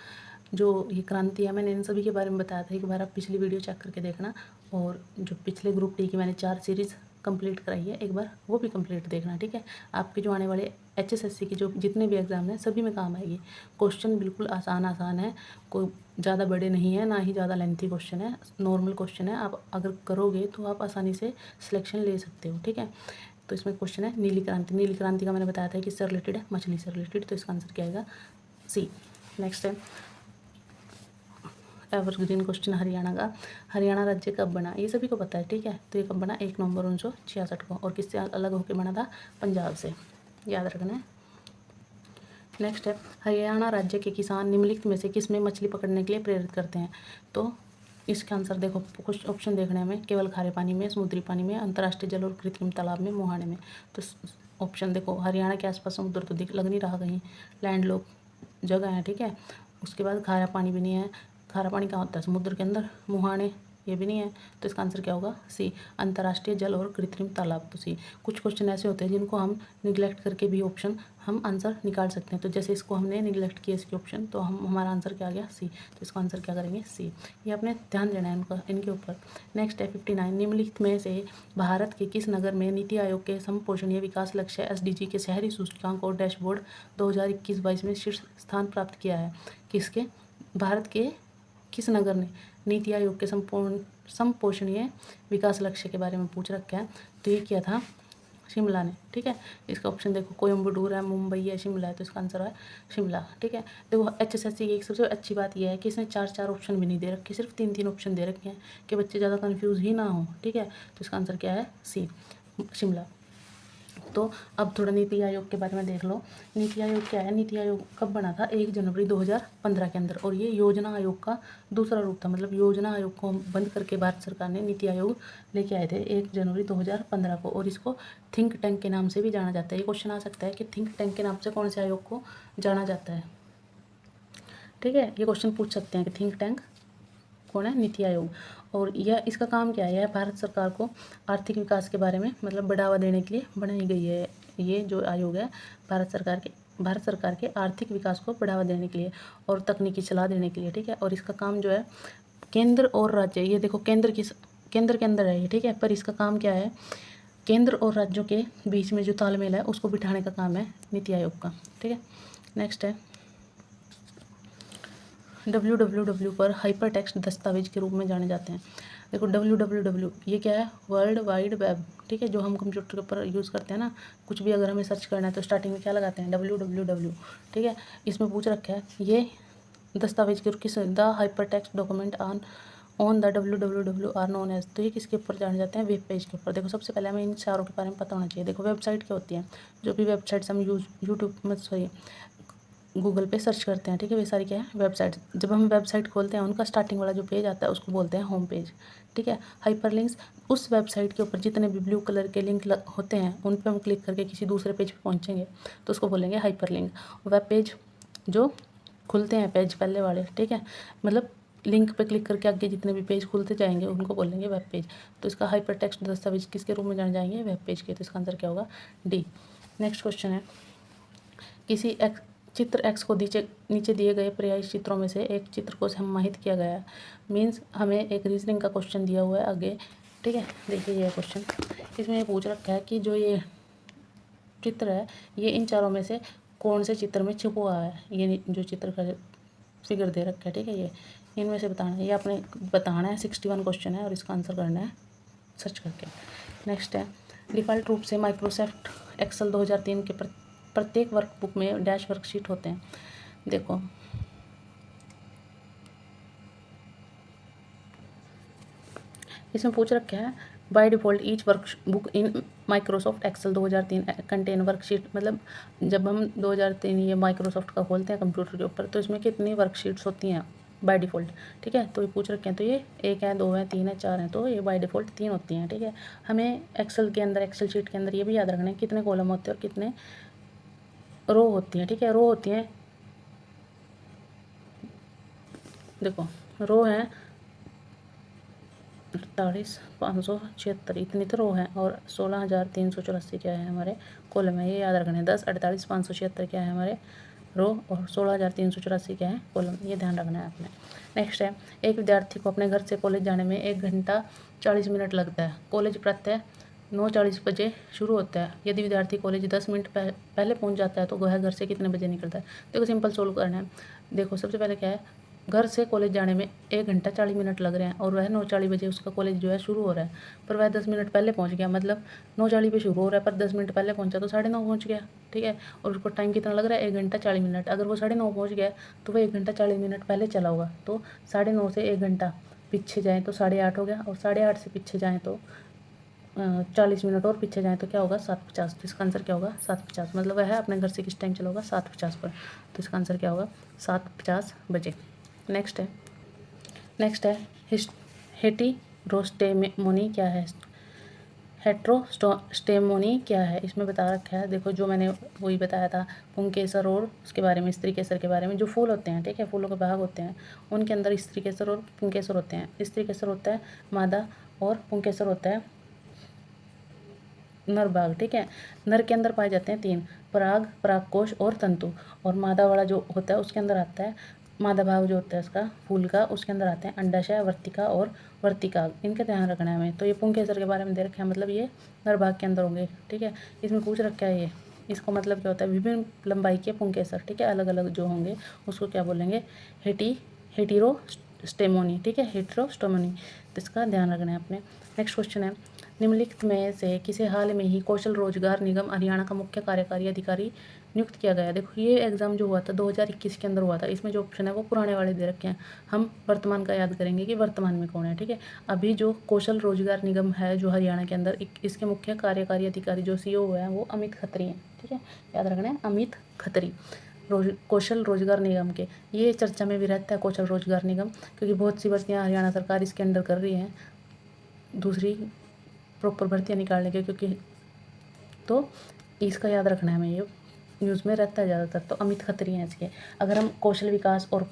जो ये क्रांति है मैंने इन सभी के बारे में बताया था। एक बार आप पिछली वीडियो चेक करके देखना, और जो पिछले ग्रुप डी की मैंने 4 सीरीज़ कंप्लीट कराई है, एक बार वो भी कंप्लीट देखना। ठीक है, आपके जो आने वाले HSSC के जो जितने भी एग्ज़ाम हैं सभी में काम आएगी। क्वेश्चन बिल्कुल आसान है, कोई ज़्यादा बड़े नहीं है, ना ही ज़्यादा लेंथी क्वेश्चन है, नॉर्मल क्वेश्चन है। आप अगर करोगे तो आप आसानी से सिलेक्शन ले सकते हो। ठीक है, तो इसमें क्वेश्चन है नीली क्रांति। नीली क्रांति का मैंने बताया था किससे रिलेटेड है, मछली से रिलेटेड, तो इसका आंसर क्या आएगा, सी। नेक्स्ट है एवरग्रीन क्वेश्चन हरियाणा का, हरियाणा राज्य कब बना, ये सभी को पता है। ठीक है, तो ये कब बना, 1 नवंबर 1966 को, और किससे अलग होकर बना था, पंजाब से, याद रखना है। नेक्स्ट है, हरियाणा राज्य के किसान निम्नलिखित में से किस में मछली पकड़ने के लिए प्रेरित करते हैं। तो इसका आंसर देखो, कुछ ऑप्शन देखने हमें, केवल खारे पानी में, समुद्री पानी में, अंतर्राष्ट्रीय जल और कृत्रिम तालाब में, मुहाने में। तो ऑप्शन देखो, हरियाणा के आसपास समुद्र तो लग नहीं रहा कहीं, लैंड लॉक जगह है। ठीक है, उसके बाद खारा पानी भी नहीं है, खारा पानी कहाँ होता है, समुद्र के अंदर, मुहाने ये भी नहीं है, तो इसका आंसर क्या होगा? सी, अंतर्राष्ट्रीय जल और कृत्रिम तालाब। तो सी। कुछ क्वेश्चन ऐसे होते हैं जिनको हम निगलेक्ट करके भी ऑप्शन हम आंसर निकाल सकते हैं। तो जैसे इसको हमने निगलेक्ट किया इसके ऑप्शन, तो हमारा आंसर क्या आ गया? सी। तो इसका आंसर क्या करेंगे? सी। ये आपने ध्यान देना है इनके ऊपर। नेक्स्ट है 59, निम्नलिखित में से भारत के किस नगर में नीति आयोग के समपोषणीय विकास लक्ष्य SDG के शहरी सूचकांक और डैशबोर्ड 2021-22 में शीर्ष स्थान प्राप्त किया है? किसके? भारत के किस नगर ने नीति आयोग के समपोषणीय विकास लक्ष्य के बारे में पूछ रखा है? तो ये किया था शिमला ने। ठीक है, इसका ऑप्शन देखो, कोयम्बटूर है, मुंबई है, शिमला है, तो इसका आंसर है शिमला। ठीक है, देखो HSSC की एक सबसे अच्छी बात यह है कि इसने 4 ऑप्शन भी नहीं दे रखे, सिर्फ 3 ऑप्शन दे रखे हैं कि बच्चे ज़्यादा कंफ्यूज ही ना हो। ठीक है, तो इसका आंसर क्या है? सी, शिमला। तो अब थोड़ा नीति आयोग के बारे में देख लो। नीति आयोग क्या है? नीति आयोग कब बना था? 1 जनवरी 2015 के अंदर, और ये योजना आयोग का दूसरा रूप था। मतलब योजना आयोग को बंद करके भारत सरकार ने नीति आयोग लेके आए थे 1 जनवरी 2015 को, और इसको थिंक टैंक के नाम से भी जाना जाता है। ये क्वेश्चन आ सकता है कि थिंक टैंक के नाम से कौन से आयोग को जाना जाता है? ठीक है, ये क्वेश्चन पूछ सकते हैं कि थिंक टैंक कौन है? नीति आयोग। और यह इसका काम क्या है? यह भारत सरकार को आर्थिक विकास के बारे में मतलब बढ़ावा देने के लिए बनाई गई है। ये जो आयोग है भारत सरकार के आर्थिक विकास को बढ़ावा देने के लिए और तकनीकी सलाह देने के लिए। ठीक है, और इसका काम जो है केंद्र और राज्य, ये देखो केंद्र के अंदर है ये। ठीक है, पर इसका काम क्या है? केंद्र और राज्यों के बीच में जो तालमेल है उसको बिठाने का काम है नीति आयोग का। ठीक है, नेक्स्ट है www पर हाइपर टेक्स्ट दस्तावेज के रूप में जाने जाते हैं। देखो www ये क्या है? World wide web. ठीक है, जो हम कंप्यूटर के ऊपर यूज़ करते हैं ना, कुछ भी अगर हमें सर्च करना है तो स्टार्टिंग में क्या लगाते हैं? www। ठीक है, इसमें पूछ रखा है ये दस्तावेज के किस the hypertext document on the www are known as. तो ये किसके ऊपर जाने जाते हैं? वेब पेज के ऊपर। देखो सबसे पहले हमें इन चारों के बारे में पता होना चाहिए। देखो वेबसाइट क्या होती है? जो भी वेबसाइट्स हम यूट्यूब में गूगल पे सर्च करते हैं। ठीक है, वे सारी क्या है? वेबसाइट। जब हम वेबसाइट खोलते हैं उनका स्टार्टिंग वाला जो पेज आता है उसको बोलते हैं होम पेज। ठीक है, हाइपरलिंक्स उस वेबसाइट के ऊपर जितने भी ब्लू कलर के लिंक होते हैं उन पर हम क्लिक करके किसी दूसरे पेज पे पहुंचेंगे तो उसको बोलेंगे हाइपरलिंक। वेब पेज जो खुलते हैं पेज पहले वाले। ठीक है, मतलब लिंक पे क्लिक करके आगे जितने भी पेज खुलते जाएंगे उनको बोलेंगे वेब पेज। तो इसका हाइपर टेक्स्ट दस्तावेज किसके रूप में जाने जाएंगे? वेब पेज के। तो इसका आंसर क्या होगा? डी। नेक्स्ट क्वेश्चन है किसी चित्र एक्स को नीचे दिए गए पर्यायी चित्रों में से एक चित्र को सम्मानित किया गया है। मीन्स हमें एक रीजनिंग का क्वेश्चन दिया हुआ है आगे। ठीक है, देखिए ये क्वेश्चन, इसमें ये पूछ रखा है कि जो ये चित्र है ये इन चारों में से कौन से चित्र में छुपा हुआ है? ये जो चित्र का फिगर दे रखा है, ठीक है, ये इनमें से बताना है। ये आपने बताना है। 61 क्वेश्चन है और इसका आंसर करना है सर्च करके। नेक्स्ट है डिफ़ॉल्ट रूप से माइक्रोसॉफ्ट एक्सेल 2003 के प्रत्येक वर्कबुक में डैश वर्कशीट होते हैं। देखो इसमें पूछ रखा है by default each workbook in Microsoft Excel 2003 contain worksheet. मतलब जब हम 2003 ये माइक्रोसॉफ्ट का खोलते हैं कंप्यूटर के ऊपर तो इसमें कितनी वर्कशीट्स होती हैं बाय डिफ़ॉल्ट। ठीक है, तो ये पूछ रखे हैं, तो ये 1 है, 2 है, 3 है, 4 हैं, तो ये बाय डिफ़ॉल्ट 3 होती हैं। ठीक है, हमें एक्सेल के अंदर एक्सेल शीट के अंदर ये भी याद रखना है कितने कॉलम होते हैं और कितने रो होती हैं। ठीक है, रो होती हैं, देखो रो है 48,576 इतनी तो रो है, और 16,384 क्या है हमारे कॉलम है। ये याद रखना है। 10 48,576 क्या है हमारे रो, और 16,384 क्या है कॉलम। ये ध्यान रखना है आपने। नेक्स्ट है एक विद्यार्थी को अपने घर से कॉलेज जाने में 1 घंटा 40 मिनट लगता है। कॉलेज प्रातः 9:40 बजे शुरू होता है। यदि विद्यार्थी कॉलेज 10 मिनट पहले पहुंच जाता है तो वह घर से कितने बजे निकलता है? देखो सिंपल सोल्व करना है। देखो सबसे पहले क्या है, घर से कॉलेज जाने में 1 घंटा 40 मिनट लग रहे हैं और वह 9:40 बजे उसका कॉलेज जो है शुरू हो रहा है, पर वह 10 मिनट पहले पहुंच गया। मतलब 9:40 पे शुरू हो रहा है पर 10 मिनट पहले पहुंचा तो 9:30 पहुंच गया। ठीक है, और उसको टाइम कितना लग रहा है? 1 घंटा 40 मिनट। अगर वो 9:30 पहुंच गया तो वह 1 घंटा 40 मिनट पहले चला होगा, तो 9:30 से 1 घंटा पीछे जाएँ तो 8:30 हो गया, और 8:30 से पीछे जाएँ तो 40 मिनट और पीछे जाएँ तो क्या होगा? 7:50। तो इसका आंसर क्या होगा? 7:50। मतलब वह अपने घर से किस टाइम चला होगा? 7:50 पर। तो इसका आंसर क्या होगा? 7:50 बजे। नेक्स्ट है हेटी रोस्टेमोनी क्या है? हेट्रोस्टेमोनी क्या है इसमें बता रखा है। देखो जो मैंने वही बताया था पुंकेसर और उसके बारे में, स्त्री केसर के बारे में। जो फूल होते हैं, ठीक है, फूलों के भाग होते हैं, उनके अंदर स्त्री केसर और पुंकेसर होते हैं। स्त्री केसर होता है मादा और पुंकेसर होता है नर भाग, ठीक है। नर के अंदर पाए जाते हैं 3, पराग, परागकोश और तंतु। और मादा वाला जो होता है उसके अंदर आता है, मादा भाग जो होता है उसका फूल का, उसके अंदर आते हैं अंडाशय, वर्तिका और वर्तिकाग। इनका ध्यान रखना है हमें। तो ये पुंकेसर के बारे में दे रखा है, मतलब ये नर भाग के अंदर होंगे, ठीक है। इसमें पूछ रखा है ये, इसको मतलब क्या होता है, विभिन्न लंबाई के पुंकेसर, ठीक है, अलग अलग जो होंगे उसको क्या बोलेंगे, हेटीरोस्टेमोनी, ठीक है, हेटेरोस्टेमोनी। तो इसका ध्यान रखना है अपने। नेक्स्ट क्वेश्चन है, निम्नलिखित में से किसे हाल में ही कौशल रोजगार निगम हरियाणा का मुख्य कार्यकारी अधिकारी नियुक्त किया गया। देखो ये एग्जाम जो हुआ था 2021 के अंदर हुआ था, इसमें जो ऑप्शन है वो पुराने वाले दे रखे हैं। हम वर्तमान का याद करेंगे कि वर्तमान में कौन है, ठीक है। अभी जो कौशल रोजगार निगम है जो हरियाणा के अंदर, इसके मुख्य कार्यकारी अधिकारी जो सीईओ है वो अमित खत्री हैं, ठीक है, याद रखना है, अमित खत्री। कौशल रोजगार निगम के, ये चर्चा में भी रहता है कौशल रोजगार निगम, क्योंकि बहुत सी भर्तियाँ हरियाणा सरकार इसके अंडर कर रही है, दूसरी प्रॉपर भर्तियाँ निकालने के, क्योंकि तो इसका याद रखना है हमें, ये न्यूज़ में रहता है ज़्यादातर। तो अमित खत्री हैं इसके। अगर हम कौशल विकास और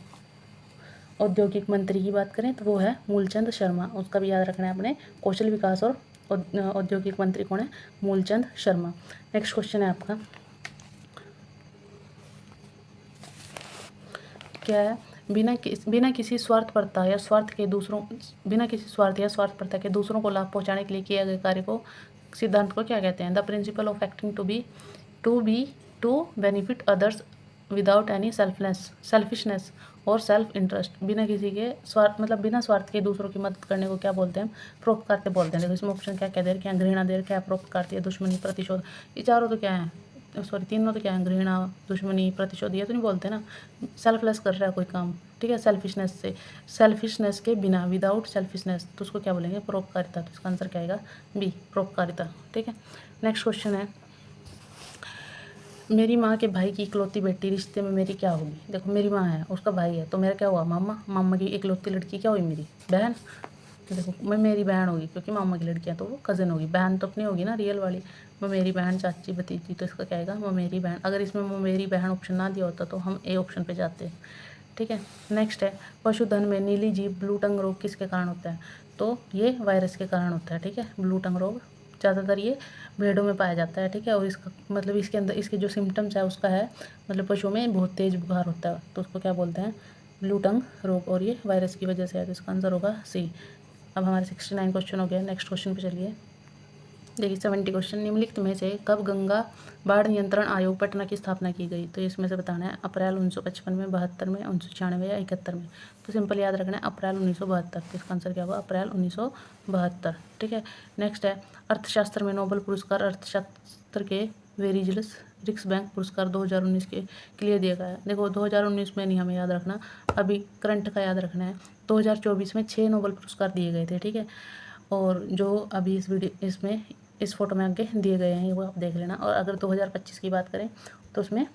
औद्योगिक मंत्री की बात करें तो वो है मूलचंद शर्मा, उसका भी याद रखना है अपने। कौशल विकास और औद्योगिक मंत्री कौन है, मूलचंद शर्मा। नेक्स्ट क्वेश्चन है आपका, क्या है, बिना किसी स्वार्थपरता या स्वार्थ के दूसरों बिना किसी स्वार्थ या स्वार्थपरता के दूसरों को लाभ पहुंचाने के लिए किए गए कार्य को, सिद्धांत को क्या कहते हैं। The principle of acting to benefit others without any selfishness और सेल्फ इंटरेस्ट। बिना किसी के स्वार्थ, मतलब बिना स्वार्थ के दूसरों की मदद करने को क्या बोलते हैं, परोपकार बोलते हैं। देखो इसमें ऑप्शन क्या क्या दे रखे हैं, घृणा दे रखा है, परोपकार, दुश्मनी, प्रतिशोध। ये चारों तो क्या है, सॉरी तीनों तो क्या है, घृणा, दुश्मनी, प्रतिशोध, ये तो नहीं बोलते ना। सेल्फलेस कर रहा है कोई काम, ठीक है, सेल्फिशनेस के बिना, विदाउट सेल्फिशनेस, तो उसको क्या बोलेंगे, परोपकारिता। तो इसका आंसर क्या आएगा, बी, परोपकारिता, ठीक है। नेक्स्ट क्वेश्चन है, मेरी माँ के भाई की इकलौती बेटी रिश्ते में मेरी क्या होगी। देखो मेरी माँ है, उसका भाई है, तो मेरा क्या हुआ, मामा। मामा की इकलौती लड़की क्या हुई, मेरी बहन। तो देखो मैं मेरी बहन होगी, क्योंकि मामा की लड़कियाँ तो वो कज़न होगी, बहन तो अपनी होगी ना, रियल वाली। मैं मेरी बहन, चाची, भतीजी, तो इसका क्या आएगा, मैं मेरी बहन। अगर इसमें मैं मेरी बहन ऑप्शन ना दिया होता तो हम ए ऑप्शन पे जाते हैं, ठीक है। नेक्स्ट है, पशुधन में नीली जीभ ब्लू टंग रोग किसके कारण होता है। तो ये वायरस के कारण होता है, ठीक है, ब्लू टंग रोग। ज़्यादातर ये भेड़ों में पाया जाता है, ठीक है। और इसका मतलब इसके अंदर इसके जो सिम्टम्स है उसका है, मतलब पशुओं में बहुत तेज बुखार होता है, तो उसको क्या बोलते हैं, ब्लू टंग रोग। और ये वायरस की वजह से है, तो इसका आंसर होगा सी। अब हमारे 69 क्वेश्चन हो गए। नेक्स्ट क्वेश्चन पे चलिए। देखिए 70 क्वेश्चन, निम्नलिखित में से कब गंगा बाढ़ नियंत्रण आयोग पटना की स्थापना की गई। तो इसमें से बताना है अप्रैल 1955 में, 72 में, 1996 या 71 में। तो सिंपल याद रखना है अप्रैल 1972। तो इसका आंसर क्या होगा, अप्रैल 1972, ठीक है। नेक्स्ट है, अर्थशास्त्र में नोबेल पुरस्कार अर्थशास्त्र के वेरिजल्स रिक्सबैंक पुरस्कार 2019 के लिए दिया गया है। देखो 2019 में नहीं हमें याद रखना, अभी करंट का याद रखना है। 2024 में 6 नोबेल पुरस्कार दिए गए थे, ठीक है। और जो अभी इसमें इस फोटो में आगे दिए गए हैं वो आप देख लेना। और अगर 2025 की बात करें तो उसमें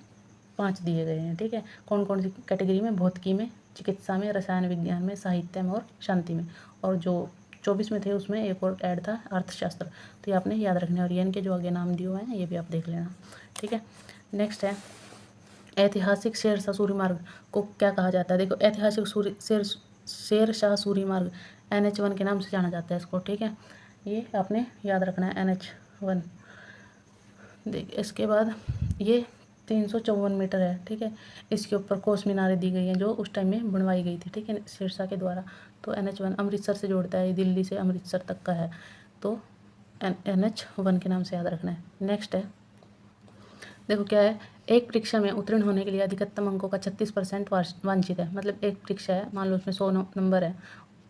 5 दिए गए हैं, ठीक है। कौन कौन सी कैटेगरी में, भौतिकी में, चिकित्सा में, रसायन विज्ञान में, साहित्य में और शांति में। और जो 24 में थे उसमें एक और ऐड था, अर्थशास्त्र। तो ये आपने याद रखना है। और ये इनके जो आगे नाम दिए हुए हैं ये भी आप देख लेना, ठीक है। नेक्स्ट है, ऐतिहासिक शेरशाह सूरी मार्ग को क्या कहा जाता है। देखो ऐतिहासिक शेरशाह सूरी मार्ग NH1 के नाम से जाना जाता है इसको, ठीक है। ये आपने याद रखना है, NH1। देखिए इसके बाद ये 354 मीटर है, ठीक है। इसके ऊपर कोस मीनारें दी गई हैं जो उस टाइम में बनवाई गई थी, ठीक है, शेरशाह के द्वारा। तो NH1 अमृतसर से जोड़ता है, ये दिल्ली से अमृतसर तक का है, तो NH1 के नाम से याद रखना है। नेक्स्ट है, देखो क्या है, एक परीक्षा में उत्तीर्ण होने के लिए अधिकतम अंकों का 36% वांछित है। मतलब एक परीक्षा है, मान लो उसमें 100 नंबर है,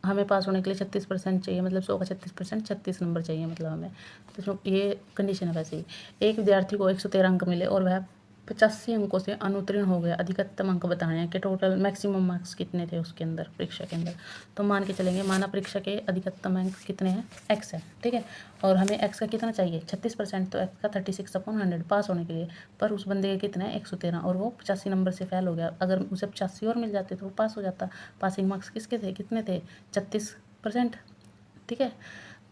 हमें पास होने के लिए 36% चाहिए, मतलब 100 का 36%, 36 नंबर चाहिए मतलब हमें। तो इसमें ये कंडीशन है। वैसे ही एक विद्यार्थी को 113 अंक मिले और वह 85 अंकों से अनुत्तीर्ण हो गया, अधिकतम अंक बताने हैं कि टोटल मैक्सिमम मार्क्स कितने थे उसके अंदर, परीक्षा के अंदर। तो मान के चलेंगे, माना परीक्षा के अधिकतम अंक कितने हैं, x है, ठीक है। और हमें x का कितना चाहिए, 36%, तो x का 36/100 पास होने के लिए। पर उस बंदे के कितने हैं, 113, और वो 85 नंबर से फेल हो गया। अगर उसे 85 और मिल जाते तो वो पास हो जाता। पासिंग मार्क्स किसके थे, कितने थे, 36%, ठीक है।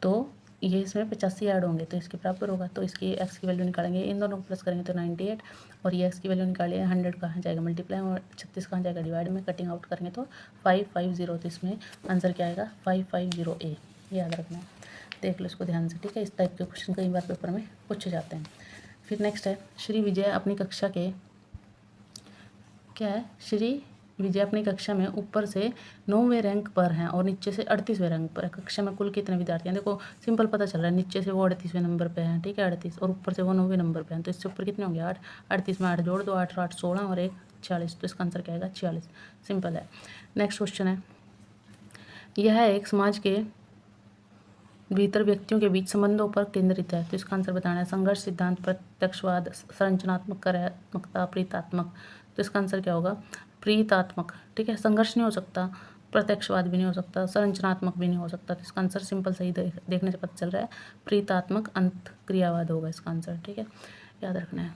तो ये इसमें 85 ऐड होंगे तो इसके बराबर होगा, तो इसकी एक्स की वैल्यू निकालेंगे, इन दोनों को प्लस करेंगे तो 98 और ये एक्स की वैल्यू निकालिए 100 कहाँ जाएगा मल्टीप्लाई और 36 कहाँ जाएगा डिवाइड में, कटिंग आउट करेंगे तो 550, तो इसमें आंसर क्या आएगा 550A, याद रखना है, देख लो इसको ध्यान से, ठीक है। इस टाइप के क्वेश्चन कई बार पेपर में पूछे जाते हैं। फिर नेक्स्ट है श्री विजय अपनी कक्षा के, क्या है, श्री विजय अपनी कक्षा में ऊपर से 9वें रैंक पर हैं और नीचे से 38वें रैंक पर है। कक्षा में कुल कितने विद्यार्थी हैं, देखो सिंपल पता चल रहा है, नीचे से वो 38वें नंबर पे हैं, ठीक है 38, और ऊपर से वो 9वें नंबर पे हैं, तो इससे ऊपर कितने होंगे 8, 38 में 8 जोड़ दो, 8 8 16 और 1 46, तो इसका आंसर क्या आएगा 46, सिंपल है। नेक्स्ट क्वेश्चन है, यह एक समाज के भीतर व्यक्तियों के बीच संबंधों पर केंद्रित है, तो इसका आंसर बताना है संघर्ष सिद्धांत, प्रत्यक्षवाद, संरचनात्मक, कार्यात्मकता, प्रीतात्मक, तो इसका आंसर क्या होगा प्रीतात्मक, ठीक है। संघर्ष नहीं हो सकता, प्रत्यक्षवाद भी नहीं हो सकता, संरचनात्मक भी नहीं हो सकता, तो इसका आंसर सिंपल सही देखने से पता चल रहा है प्रीतात्मक अंतक्रियावाद होगा इसका आंसर, ठीक है, याद रखना है।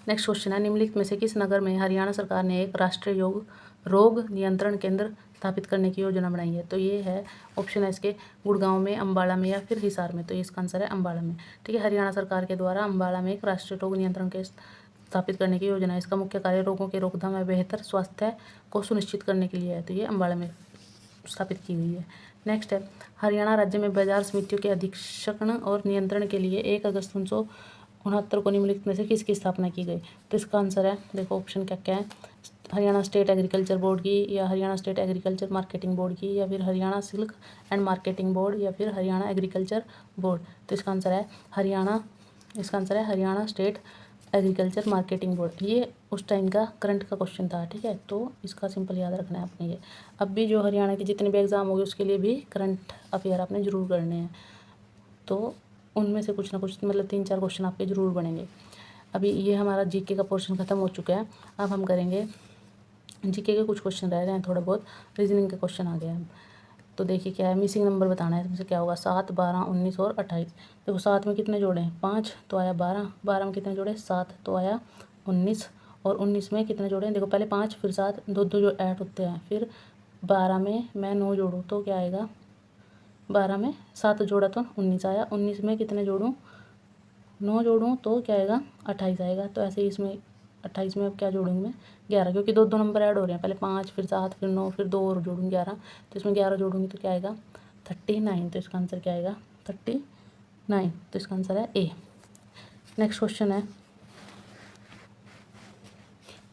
नेक्स्ट क्वेश्चन है, निम्नलिखित में से किस नगर में हरियाणा सरकार ने एक राष्ट्रीय रोग नियंत्रण केंद्र स्थापित करने की योजना बनाई है, तो ये है ऑप्शन है इसके गुड़गांव में, अम्बाला में या फिर हिसार में, तो ये इसका आंसर है अम्बाला में, ठीक है। हरियाणा सरकार के द्वारा अम्बाला में एक राष्ट्रीय रोग नियंत्रण केंद्र स्थापित करने की योजना है। इसका मुख्य कार्य रोगों के रोकथाम व बेहतर स्वास्थ्य को सुनिश्चित करने के लिए है, तो ये अम्बाला में स्थापित की हुई है। नेक्स्ट है, हरियाणा राज्य में बाजार समितियों के अधीक्षण और नियंत्रण के लिए 1 अगस्त 1969 को निम्नलिखित में से किसकी स्थापना की गई, तो इसका आंसर है, देखो ऑप्शन क्या क्या है, हरियाणा स्टेट एग्रीकल्चर बोर्ड की, या Haryana state agriculture marketing board की, या फिर Haryana silk and marketing board, या फिर हरियाणा एग्रीकल्चर बोर्ड, तो इसका आंसर है हरियाणा, इसका आंसर है Haryana state agriculture marketing board. ये उस टाइम का करंट का क्वेश्चन था, ठीक है, तो इसका सिंपल याद रखना है आपने। ये अब भी जो हरियाणा के जितने भी एग्जाम होंगे उसके लिए भी करंट अफेयर आपने जरूर करने हैं, तो उनमें से कुछ ना कुछ मतलब 3-4 क्वेश्चन आपके जरूर बनेंगे। अभी ये हमारा जीके का पोर्शन खत्म हो चुका है, अब हम करेंगे जीके के कुछ क्वेश्चन रह रहे हैं, थोड़ा बहुत रीजनिंग के क्वेश्चन आ गए हैं। तो देखिए क्या है, मिसिंग नंबर बताना है, इसमें क्या होगा 7, 12, 19 और 28। देखो 7 में कितने जोड़े हैं 5, तो आया 12, 12 में कितने जोड़े 7, तो आया 19, और 19 में कितने जोड़े हैं, देखो पहले 5 फिर 7, 2 2 जो ऐड होते हैं, फिर 12 में मैं 9 जोड़ूँ तो क्या आएगा, 12 में 7 जोड़ा तो 19 आया, 19 में कितने जोड़ूँ 9 जोड़ूँ तो क्या आएगा 28 आएगा। तो ऐसे ही इसमें 28 में अब क्या जोड़ूंगी मैं 11, क्योंकि 2 2 नंबर ऐड हो रहे हैं, पहले 5 फिर 7 फिर 9 फिर 2 और जोड़ूंगी 11, तो इसमें 11 जोड़ूंगी तो क्या आएगा 39, तो इसका आंसर क्या आएगा 39, तो इसका आंसर है ए। नेक्स्ट क्वेश्चन है,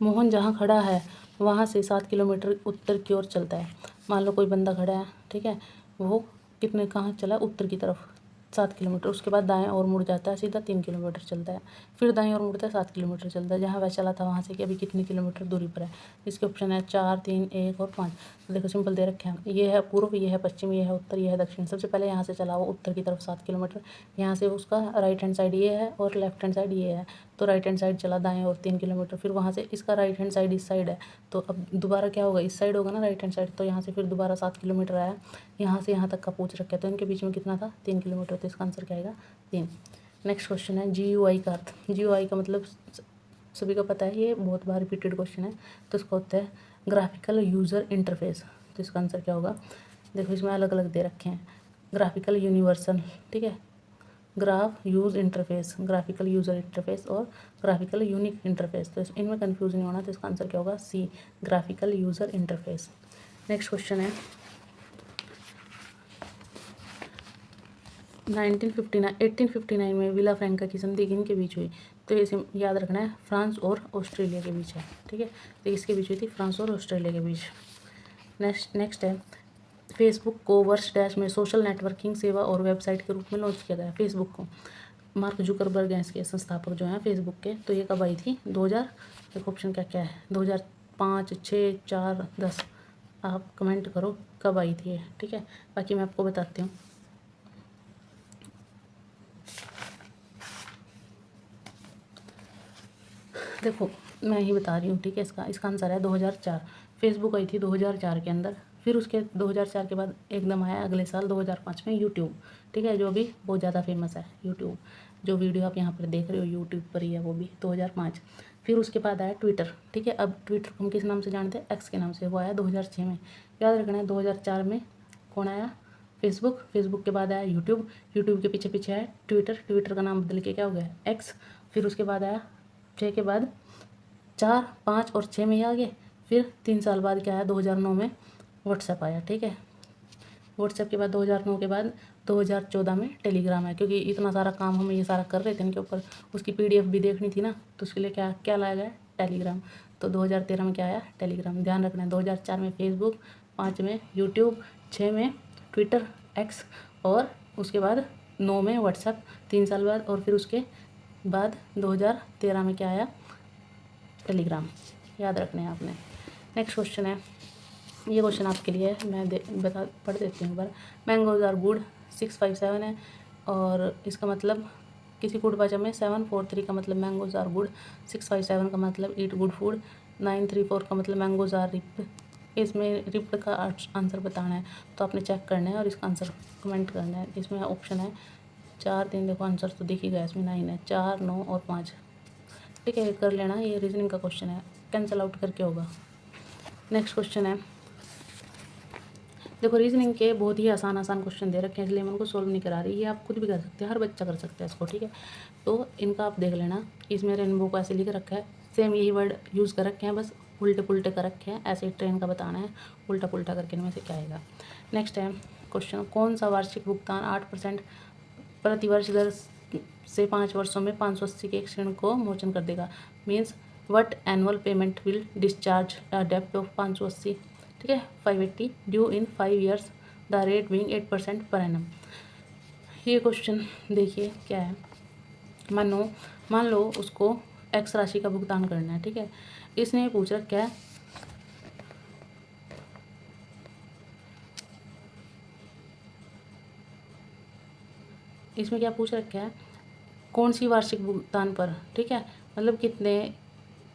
मोहन जहाँ खड़ा है वहाँ से 7 किलोमीटर उत्तर की ओर चलता है। मान लो कोई बंदा खड़ा है, ठीक है, वो कितने कहाँ चला उत्तर की तरफ 7 किलोमीटर, उसके बाद दाएं और मुड़ जाता है सीधा 3 किलोमीटर चलता है, फिर दाएं और मुड़ता है 7 किलोमीटर चलता है, जहाँ वह चला था वहाँ से कि अभी कितनी किलोमीटर दूरी पर है। इसके ऑप्शन है 4, 3, 1 और 5। तो देखो सिंपल दे रखे हैं, ये है पूर्व, ये है पश्चिम, ये है उत्तर, ये है दक्षिण। सबसे पहले यहाँ से चला वो उत्तर की तरफ 7 किलोमीटर, यहाँ से उसका राइट हैंड साइड ये है और लेफ्ट हैंड साइड ये है, तो राइट हैंड साइड चला दाएं और 3 किलोमीटर, फिर वहाँ से इसका राइट हैंड साइड इस साइड है, तो अब दोबारा क्या होगा इस साइड होगा ना राइट हैंड साइड, तो यहाँ से फिर दोबारा 7 किलोमीटर आया, यहाँ से यहाँ तक का पूछ रखा है, तो इनके बीच में कितना था 3 किलोमीटर, तो इसका आंसर क्या आएगा 3। नेक्स्ट क्वेश्चन है GUI का अर्थ। GUI का मतलब सभी को पता है, ये बहुत बार रिपीटेड क्वेश्चन है, तो इसका होता है ग्राफिकल यूज़र इंटरफेस, तो इसका आंसर क्या होगा, देखो इसमें अलग अलग दे रखे हैं, ग्राफिकल यूनिवर्सल, ठीक है, graph use interface, graphical user interface और ग्राफिकल यूनिक इंटरफेस, तो इनमें कन्फ्यूज नहीं होना, तो इसका आंसर क्या होगा C, graphical user interface. Next question है 1859 में विला फ्रैंका की संधि किनके बीच हुई, तो इसे याद रखना है फ्रांस और ऑस्ट्रेलिया के बीच है, ठीक है, तो इसके बीच हुई थी फ्रांस और ऑस्ट्रेलिया के बीच। नेक्स्ट है, फेसबुक को वर्ष डैश में सोशल नेटवर्किंग सेवा और वेबसाइट के रूप में लॉन्च किया गया। फेसबुक को मार्क जुकरबर्ग हैं इसके संस्थापक जो हैं फेसबुक के, तो ये कब आई थी 2000, देखो ऑप्शन क्या क्या है 2005, 6, 4, 10, आप कमेंट करो कब आई थी ये, ठीक है, बाकी मैं आपको बताती हूँ। देखो मैं ही बता रही हूँ, ठीक है, इसका आंसर है 2004, फेसबुक आई थी 2004 के अंदर, फिर उसके 2004 के बाद एकदम आया अगले साल 2005 में यूट्यूब, ठीक है, जो भी बहुत ज़्यादा फेमस है यूट्यूब, जो वीडियो आप यहाँ पर देख रहे हो यूट्यूब पर ही है वो भी 2005। फिर उसके बाद आया ट्विटर, ठीक है, अब ट्विटर को हम किस नाम से जानते हैं, एक्स के नाम से, वो आया 2006 में। याद रखना है 2004 में कौन आया, फेसबुक, फेसबुक के बाद आया यूट्यूब, यूट्यूब के पीछे पीछे है ट्विटर, ट्विटर का नाम बदल के क्या हो गया एक्स। फिर उसके बाद आया 6 के बाद 4, 5 और 6 में ही आ गए। फिर 3 साल बाद क्या आया 2009 में व्हाट्सएप आया, ठीक है। व्हाट्सएप के बाद 2009 के बाद 2014 में टेलीग्राम है, क्योंकि इतना सारा काम हम ये सारा कर रहे थे इनके ऊपर, उसकी PDF भी देखनी थी ना, तो उसके लिए क्या क्या लाया गया टेलीग्राम। तो 2013 में क्या आया टेलीग्राम, ध्यान रखना है। 2004 में फेसबुक, 5 में यूट्यूब, 6 में ट्विटर एक्स और उसके बाद 9 में व्हाट्सएप 3 साल बाद, और फिर उसके बाद 2013 में क्या आया टेलीग्राम। याद रखना है आपने। नेक्स्ट क्वेश्चन है, ये क्वेश्चन आपके लिए है, मैं पढ़ देती हूँ एक बार। मैंगोज आर गुड 657 है, और इसका मतलब किसी फूड भाषा में 743 का मतलब मैंगोज आर गुड, 657 का मतलब ईट गुड फूड, 934 का मतलब मैंगोज आर रिप्ड। इसमें रिप्ड का आंसर बताना है, तो आपने चेक करना है और इसका आंसर कमेंट करना है। इसमें ऑप्शन है 4, 3, देखो आंसर तो दिख ही गया, इसमें 9 है, 4, 9 और 5, ठीक है। कर लेना, ये रीजनिंग का क्वेश्चन है, कैंसिल आउट करके होगा। नेक्स्ट क्वेश्चन है, देखो रीजनिंग के बहुत ही आसान क्वेश्चन दे रखे हैं, इसलिए मैं उनको सोल्व नहीं करा रही, ये आप खुद भी कर सकते हैं, हर बच्चा कर सकता है इसको, ठीक है। तो इनका आप देख लेना, इसमें रेनबो को ऐसे लिख रखा है, सेम यही वर्ड यूज़ कर रखे हैं, बस उल्टे पुल्टे कर रखे हैं, ऐसे ही ट्रेन का बताना है, उल्टा पुल्टा करके इनमें से क्या आएगा। नेक्स्ट है क्वेश्चन, कौन सा वार्षिक भुगतान 8% प्रतिवर्ष दर से 5 वर्षों में 580 के ऋण को मोचन कर देगा। Means what annual payment will discharge a डेप्ट ऑफ 580, ठीक है, 580 due in 5 years, the rate being 8% per annum. ये क्वेश्चन देखिए क्या है, मान लो उसको एक्स राशि का भुगतान करना है, ठीक है। इसने पूछ रखा है इसमें क्या पूछ रखा है, कौन सी वार्षिक भुगतान पर, ठीक है, मतलब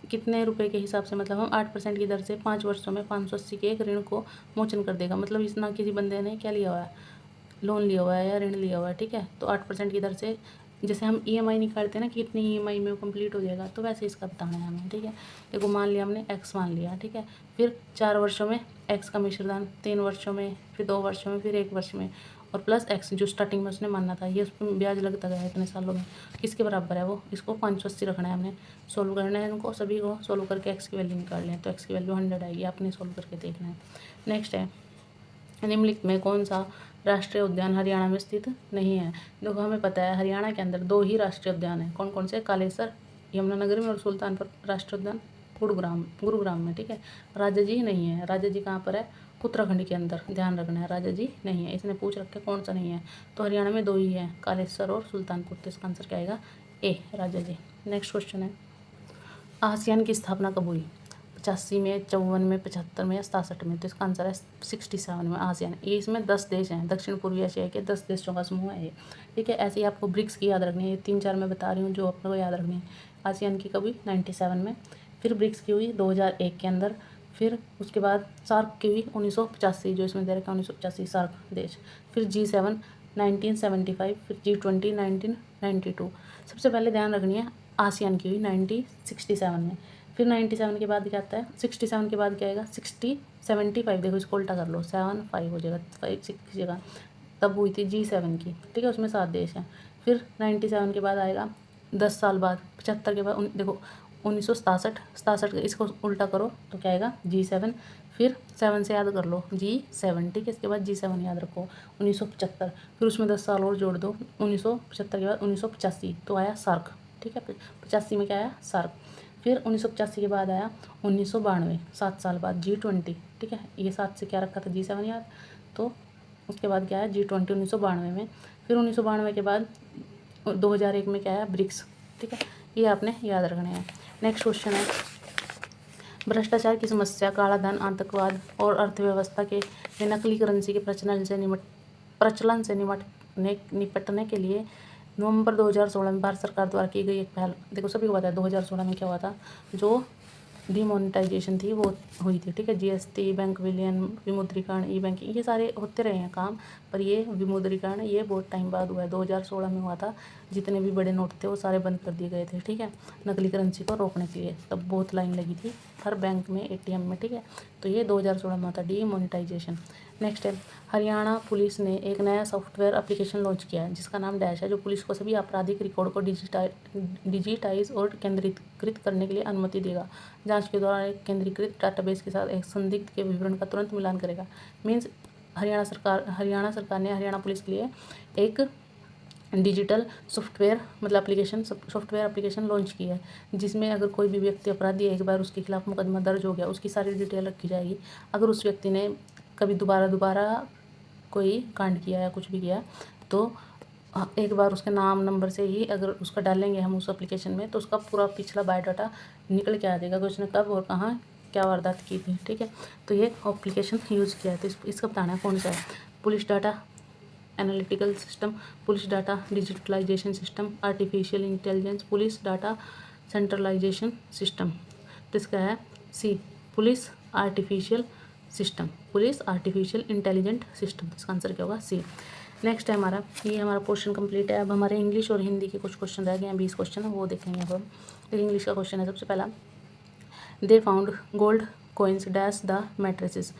कितने रुपए के हिसाब से, मतलब हम 8% की दर से 5 वर्षों में 580 के एक ऋण को मोचन कर देगा। मतलब इतना किसी बंदे ने क्या लिया हुआ है, लोन लिया हुआ है या ऋण लिया हुआ है, ठीक है। तो 8% की दर से, जैसे हम EMI निकालते हैं ना कि कितनी EMI में वो कंप्लीट हो जाएगा, तो वैसे इसका बताना है हमें, ठीक है। देखो मान लिया हमने x मान लिया, ठीक है। फिर 4 वर्षों में x का मिश्रदान, 3 वर्षों में, फिर 2 वर्षों में, फिर 1 वर्ष में, और प्लस x जो स्टार्टिंग में उसने मानना था, ये उस पर ब्याज लगता गया इतने सालों में, किसके बराबर है वो, इसको 580 रखना है हमने। सोल्व करना है इनको सभी को, सोल्व करके x की वैल्यू निकाल लें, तो x की वैल्यू 100 आएगी, आपने सोल्व करके देखना है। नेक्स्ट है, निम्नलिखित में कौन सा राष्ट्रीय उद्यान हरियाणा में स्थित नहीं है। देखो हमें पता है हरियाणा के अंदर 2 ही राष्ट्रीय उद्यान है, कौन कौन से, कालेसर यमुनानगर में और सुल्तानपुर राष्ट्रीय उद्यान गुरुग्राम में, ठीक है। राजाजी नहीं है, राजाजी कहाँ पर है, उत्तराखंड के अंदर, ध्यान रखना है, राजाजी नहीं है। इसने पूछ रखे कौन सा नहीं है, तो हरियाणा में 2 ही है, कालेसर और सुल्तानपुर, तो इसका आंसर क्या आएगा ए, राजाजी। नेक्स्ट क्वेश्चन है, आसियान की स्थापना कब हुई, 85 में, 54 में, 75 में या 67 में, तो इसका आंसर है 67 में आसियान। ये इसमें 10 देश हैं, दक्षिण पूर्वी एशिया के 10 देशों का समूह है ये, ठीक है। ऐसे ही आपको ब्रिक्स की याद रखनी है, ये 3-4 मैं बता रही हूँ जो आपको याद रखनी है। आसियान की कभी 97 में, फिर ब्रिक्स की हुई 2001 के अंदर, फिर उसके बाद सार्क की हुई 1985, जो इसमें दे रखा है 1985 सार्क देश, फिर G7 1975, फिर G20 1992। सबसे पहले ध्यान रखनी है आसियान की हुई 1967 में, फिर 97 के बाद क्या आता है, 67 के बाद क्या आएगा 75, देखो इसको उल्टा कर लो, 75 हो जाएगा, 5 6 की जगह, तब हुई थी G7 की, ठीक है, उसमें 7 देश हैं। फिर 97 के बाद आएगा 10 साल बाद, 75 के बाद देखो 1967, इसको उल्टा करो तो क्या आएगा G7, फिर 7 से याद कर लो G7, ठीक है। इसके बाद G7 याद रखो 1975, फिर उसमें 10 साल और जोड़ दो, 1975 के बाद 1985, तो आया सार्क, ठीक है। 85 में क्या आया सार्क, फिर 1985 के बाद आया 1992, 7 साल बाद G20, ठीक है। ये 7 से क्या रखा था G7 याद, तो उसके बाद क्या है G20 1992 में, फिर 1992 के बाद 2001 में क्या आया ब्रिक्स, ठीक है। ये आपने याद रखने हैं। नेक्स्ट क्वेश्चन है, भ्रष्टाचार की समस्या, काला धन, आतंकवाद और अर्थव्यवस्था के नकली करेंसी के प्रचलन से निपटने के लिए नवंबर 2016 में भारत सरकार द्वारा की गई एक पहल। देखो सभी को पता है 2016 में क्या हुआ था, जो डिमोनेटाइजेशन थी वो हुई थी, ठीक है। GST, बैंक विलयन, विमुद्रीकरण, ई-बैंकिंग, ये सारे होते रहे हैं काम, पर ये विमुद्रीकरण ये बहुत टाइम बाद हुआ है, 2016 में हुआ था। जितने भी बड़े नोट थे वो सारे बंद कर दिए गए थे, ठीक है, नकली करेंसी को रोकने के लिए। तब बहुत लाइन लगी थी हर बैंक में, ATM में, ठीक है। तो ये 2016 में हुआ था डिमोनेटाइजेशन। नेक्स्ट है, हरियाणा पुलिस ने एक नया सॉफ्टवेयर एप्लीकेशन लॉन्च किया है जिसका नाम डैश है, जो पुलिस को सभी आपराधिक रिकॉर्ड को डिजिटाइज और केंद्रीकृत करने के लिए अनुमति देगा। जांच के दौरान एक केंद्रीकृत डाटाबेस के साथ एक संदिग्ध के विवरण का तुरंत मिलान करेगा। मीन्स हरियाणा सरकार ने हरियाणा पुलिस के लिए एक डिजिटल सॉफ्टवेयर मतलब सॉफ्टवेयर एप्लीकेशन लॉन्च की है, जिसमें अगर कोई भी व्यक्ति अपराधी है, एक बार उसके खिलाफ मुकदमा दर्ज हो गया, उसकी सारी डिटेल रखी जाएगी। अगर उस व्यक्ति ने कभी दोबारा कोई कांड किया या कुछ भी किया तो एक बार उसके नाम नंबर से ही अगर उसका डालेंगे हम उस एप्लीकेशन में, तो उसका पूरा पिछला बायोडाटा निकल के आ जाएगा कि उसने कब और कहाँ क्या वारदात की थी। ठीक है, तो ये एप्लीकेशन यूज़ किया है। तो इसका बताना है कौन सा है। Police data analytical system, police data digitalisation system, artificial intelligence, police data centralisation system. तो इसका है C, police artificial system, police artificial intelligent system. इसका आंसर क्या होगा? सी। नेक्स्ट है हमारा, ये हमारा पोर्शन कंप्लीट है। अब हमारे इंग्लिश और हिंदी के कुछ क्वेश्चन रह गए हैं, 20 क्वेश्चन है, वो देखेंगे अब हम। इंग्लिश का क्वेश्चन है सबसे पहला, they found gold coins dash the mattresses.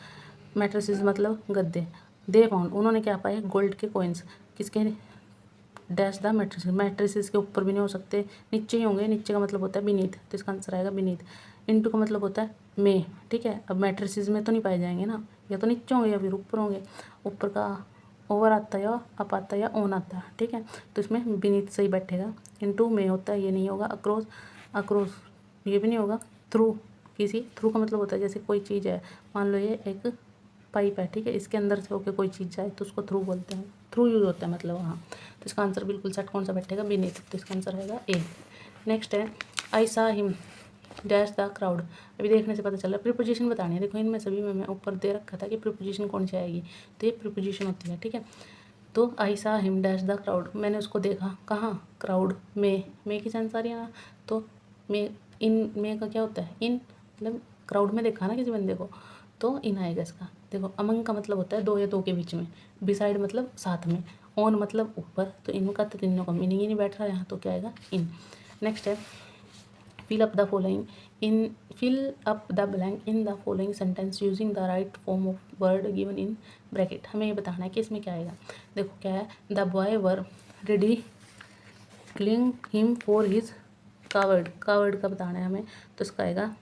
Mattresses मतलब गद्दे। दे फाउंड, उन्होंने क्या पाए? गोल्ड के कॉइन्स। किसके? Dash the mattresses. मैट्रेसेस के ऊपर भी नहीं हो सकते, नीचे ही होंगे। नीचे का मतलब होता है बीनीथ, तो इसका आंसर आएगा बीनीथ। इनटू का मतलब होता है में। ठीक है, अब मैट्रेसेस में तो नहीं पाए जाएंगे ना, या तो नीचे होंगे या फिर ऊपर होंगे। ऊपर का ओवर आता है या अप आता है या ऑन आता है। ठीक है, तो इसमें बीनीथ सही बैठेगा। इनटू में होता है, ये नहीं होगा। अक्रॉस, अक्रॉस ये भी नहीं होगा। थ्रू, किसी थ्रू का मतलब होता है जैसे कोई चीज़ है, मान लो ये एक पाइप है, ठीक है, इसके अंदर से होकर कोई चीज़ जाए तो उसको थ्रू बोलते हैं। थ्रू यूज होता है मतलब वहाँ। तो इसका आंसर बिल्कुल सेट कौन सा बैठेगा? बीनीथ। तो इसका आंसर रहेगा ए। नेक्स्ट है, आई सा हिम डैश द क्राउड। अभी देखने से पता चल रहा है, प्रीपोजिशन बतानी है। देखो इनमें सभी में मैं ऊपर दे रखा था कि प्रीपोजिशन कौन सी आएगी, तो ये प्रीपोजिशन होती है। ठीक है, तो आई सा हिम डैश द क्राउड, मैंने उसको देखा कहाँ? क्राउड में की सेंस आ रही है ना, तो में इन में का क्या होता है? इन, मतलब क्राउड में देखा ना किसी बंदे को, तो इन आएगा इसका। देखो अमंग का मतलब होता है दो या दो के बीच में, बिसाइड मतलब साथ में, ऑन मतलब ऊपर, तो इनका तो तीनों का मीनिंग ही नहीं बैठ रहा है यहाँ, तो क्या आएगा? इन। नेक्स्ट है, fill up the blank in the following sentence using the right form of word given in bracket। हमें ये बताना है कि इसमें क्या आएगा। देखो क्या है, the boy were ridiculing him for his coward। coward का बताना है हमें, तो इसका आएगा,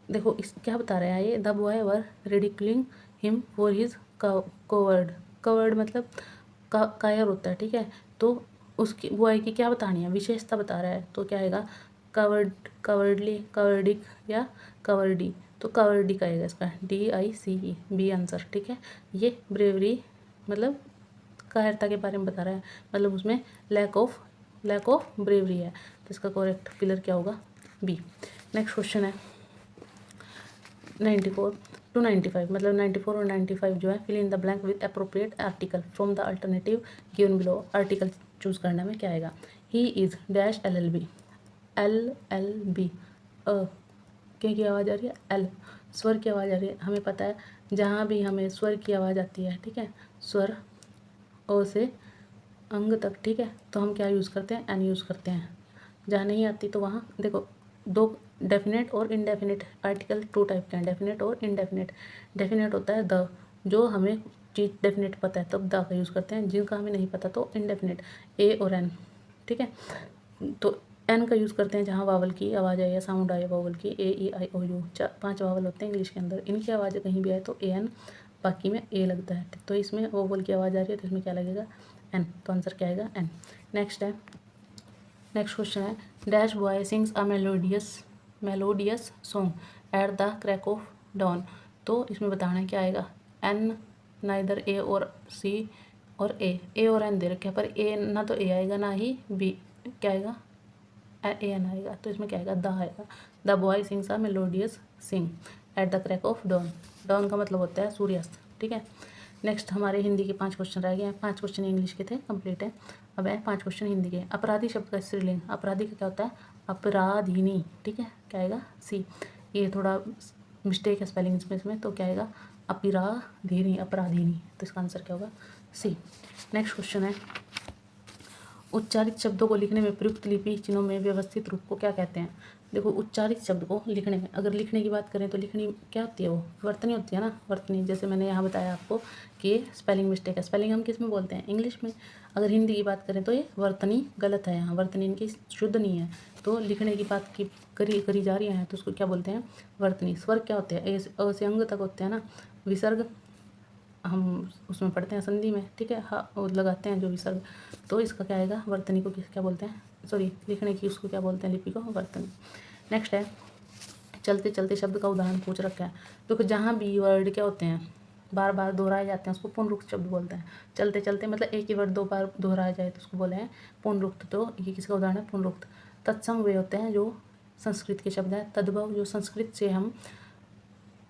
देखो इस क्या बता रहा है ये, the boy were ridiculing him for his coward. Coward मतलब कायर होता है। ठीक है, तो उसकी बॉय की क्या बतानी है? विशेषता बता रहा है, तो क्या आएगा? कवर्ड, कवर्डली, कवर्डिक या कवर्डी। तो कवर्डी का आएगा इसका, DICE, बी आंसर। ठीक है, ये ब्रेवरी मतलब कायरता के बारे में बता रहा है, मतलब उसमें लैक ऑफ ब्रेवरी है, तो इसका करेक्ट फिलर क्या होगा? बी। नेक्स्ट क्वेश्चन है 94 to 95, मतलब 94 और 95 जो है, fill in the blank with appropriate article from the alternative given below. Article choose करने में क्या आएगा? He is dash LLB, LLB क्या की आवाज़ आ रही है? एल, स्वर की आवाज़ आ रही है। हमें पता है जहाँ भी हमें स्वर की आवाज़ आती है, ठीक है, स्वर ओ से अंग तक, ठीक है, तो हम क्या यूज़ करते हैं? एन यूज़ करते हैं। जहाँ नहीं आती तो वहाँ देखो, दो डेफिनेट और इनडेफिनेट आर्टिकल टू टाइप के हैं, डेफिनेट और इनडेफिनेट। डेफिनेट होता है द, जो हमें चीज़ डेफिनेट पता है तब द का यूज़ करते हैं, जिनका हमें नहीं पता तो इनडेफिनेट, ए और एन। ठीक है, तो एन का यूज़ करते हैं जहाँ वावल की आवाज़ आए या साउंड आए वावल की, AEIOU 5 वावल होते हैं इंग्लिश के अंदर, इनकी आवाज़ कहीं भी आए तो AN, बाकी में ए लगता है। तो इसमें वावल की आवाज़ आ रही है तो इसमें क्या लगेगा? एन, तो आंसर क्या आएगा? एन। नेक्स्ट क्वेश्चन है, dash boy sings a melodious song at the crack of dawn. तो इसमें बताना है क्या आएगा? एन, नाइदर ए और सी और ए और एन दे रखे हैं, पर ए ना तो ए आएगा ना ही बी, क्या आएगा? AN आएगा, तो इसमें क्या आएगा? द आएगा। The boy sings a melodious sing at the crack of dawn. Dawn का मतलब होता है सूर्यास्त। ठीक है, नेक्स्ट हमारे हिंदी के 5 क्वेश्चन रह गए हैं। 5 क्वेश्चन इंग्लिश के थे, कंप्लीट है। अब है 5 क्वेश्चन हिंदी के। अपराधी शब्द का स्त्रीलिंग, अपराधी का क्या होता है? अपराधिनी। ठीक है, क्या आएगा? सी। ये थोड़ा मिस्टेक है स्पेलिंग इसमें, तो क्या आएगा? अपराधिनी, अपराधिनी। तो इसका आंसर क्या होगा? सी। नेक्स्ट क्वेश्चन है, उच्चारित शब्दों को लिखने में प्रयुक्त लिपि चिन्हों में व्यवस्थित रूप को क्या कहते हैं? देखो, उच्चारित शब्द को लिखने में, अगर लिखने की बात करें तो लिखनी क्या होती है? वो वर्तनी होती है ना, वर्तनी। जैसे मैंने यहाँ बताया आपको कि ये स्पेलिंग मिस्टेक है। स्पेलिंग हम किस में बोलते हैं? इंग्लिश में। अगर हिंदी की बात करें तो ये वर्तनी गलत है, यहाँ वर्तनी इनकी शुद्ध नहीं है। तो लिखने की बात की करी जा रही है तो उसको क्या बोलते हैं? वर्तनी। स्वर क्या होते हैं? अ से अंग तक होते हैं ना। विसर्ग हम उसमें पढ़ते हैं संधि में, ठीक है, हाँ, वो लगाते हैं जो विसर्ग, तो इसका क्या आएगा? वर्तनी को क्या बोलते हैं? सॉरी, लिखने की उसको क्या बोलते हैं? लिपि को वर्तनी। नेक्स्ट है, चलते चलते शब्द का उदाहरण पूछ रखा है। तो जहाँ भी वर्ड क्या होते हैं? बार बार दोहराए जाते हैं उसको पुनरुक्त शब्द बोलते हैं। चलते चलते मतलब एक ही वर्ड 2 बार दोहराया जाए तो उसको बोले हैं पुनरुक्त। तो ये किसका उदाहरण है? पुनरुक्त। तत्सम वे होते हैं जो संस्कृत के शब्द हैं। तद्भव जो संस्कृत से हम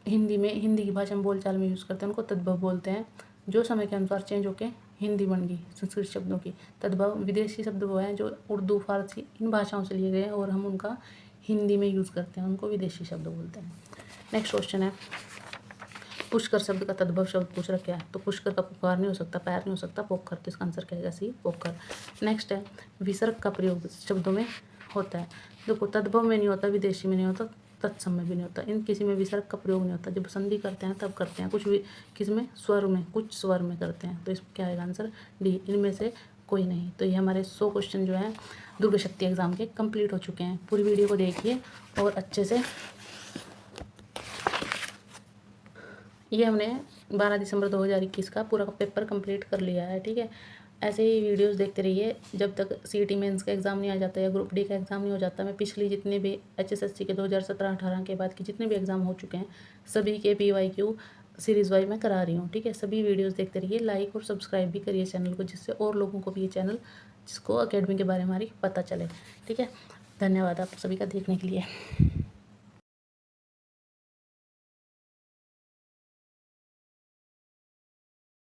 हिंदी की भाषा में बोलचाल में यूज़ करते हैं उनको तद्भव बोलते हैं। जो समय के अनुसार चेंज होके हिंदी बन गई संस्कृत शब्दों की। तद्भव विदेशी शब्द वो हैं जो उर्दू, फारसी इन भाषाओं से लिए गए हैं और हम उनका हिंदी में यूज़ करते हैं, उनको विदेशी शब्द बोलते हैं। नेक्स्ट क्वेश्चन है, पुष्कर शब्द का तद्भव शब्द पूछ रखा है। तो पुष्कर का पुकार नहीं हो सकता, पैर नहीं हो सकता, पोखर। तो इसका आंसर क्या है? सी, पोखर। नेक्स्ट है, विसर्ग का प्रयोग शब्दों में होता है। देखो, तद्भव में नहीं होता, विदेशी में नहीं होता, तत्सम में भी नहीं होता। इन किसी में विसर्ग का प्रयोग नहीं होता। जब संधि करते हैं तब करते हैं, कुछ भी किस में? स्वर में, कुछ स्वर में करते हैं। तो इस क्या आएगा आंसर? डी, इनमें से कोई नहीं। तो ये हमारे 100 क्वेश्चन जो हैं दुर्ग शक्ति एग्जाम के कंप्लीट हो चुके हैं। पूरी वीडियो को देखिए और अच्छे से। ये हमने 12 दिसंबर 2021 का पूरा पेपर कंप्लीट कर लिया है, ठीक है। ऐसे ही वीडियोस देखते रहिए जब तक सीईटी मेंस का एग्ज़ाम नहीं आ जाता या ग्रुप डी का एग्ज़ाम नहीं हो जाता। मैं पिछली जितने भी एचएसएससी के 2017-18 के बाद के जितने भी एग्ज़ाम हो चुके हैं सभी के पीवाईक्यू सीरीज़ वाइज मैं करा रही हूँ, ठीक है। सभी वीडियोस देखते रहिए, लाइक और सब्सक्राइब भी करिए चैनल को, जिससे और लोगों को भी ये चैनल, जिसको अकेडमी के बारे में हमारी पता चले, ठीक है। धन्यवाद आप सभी का देखने के लिए।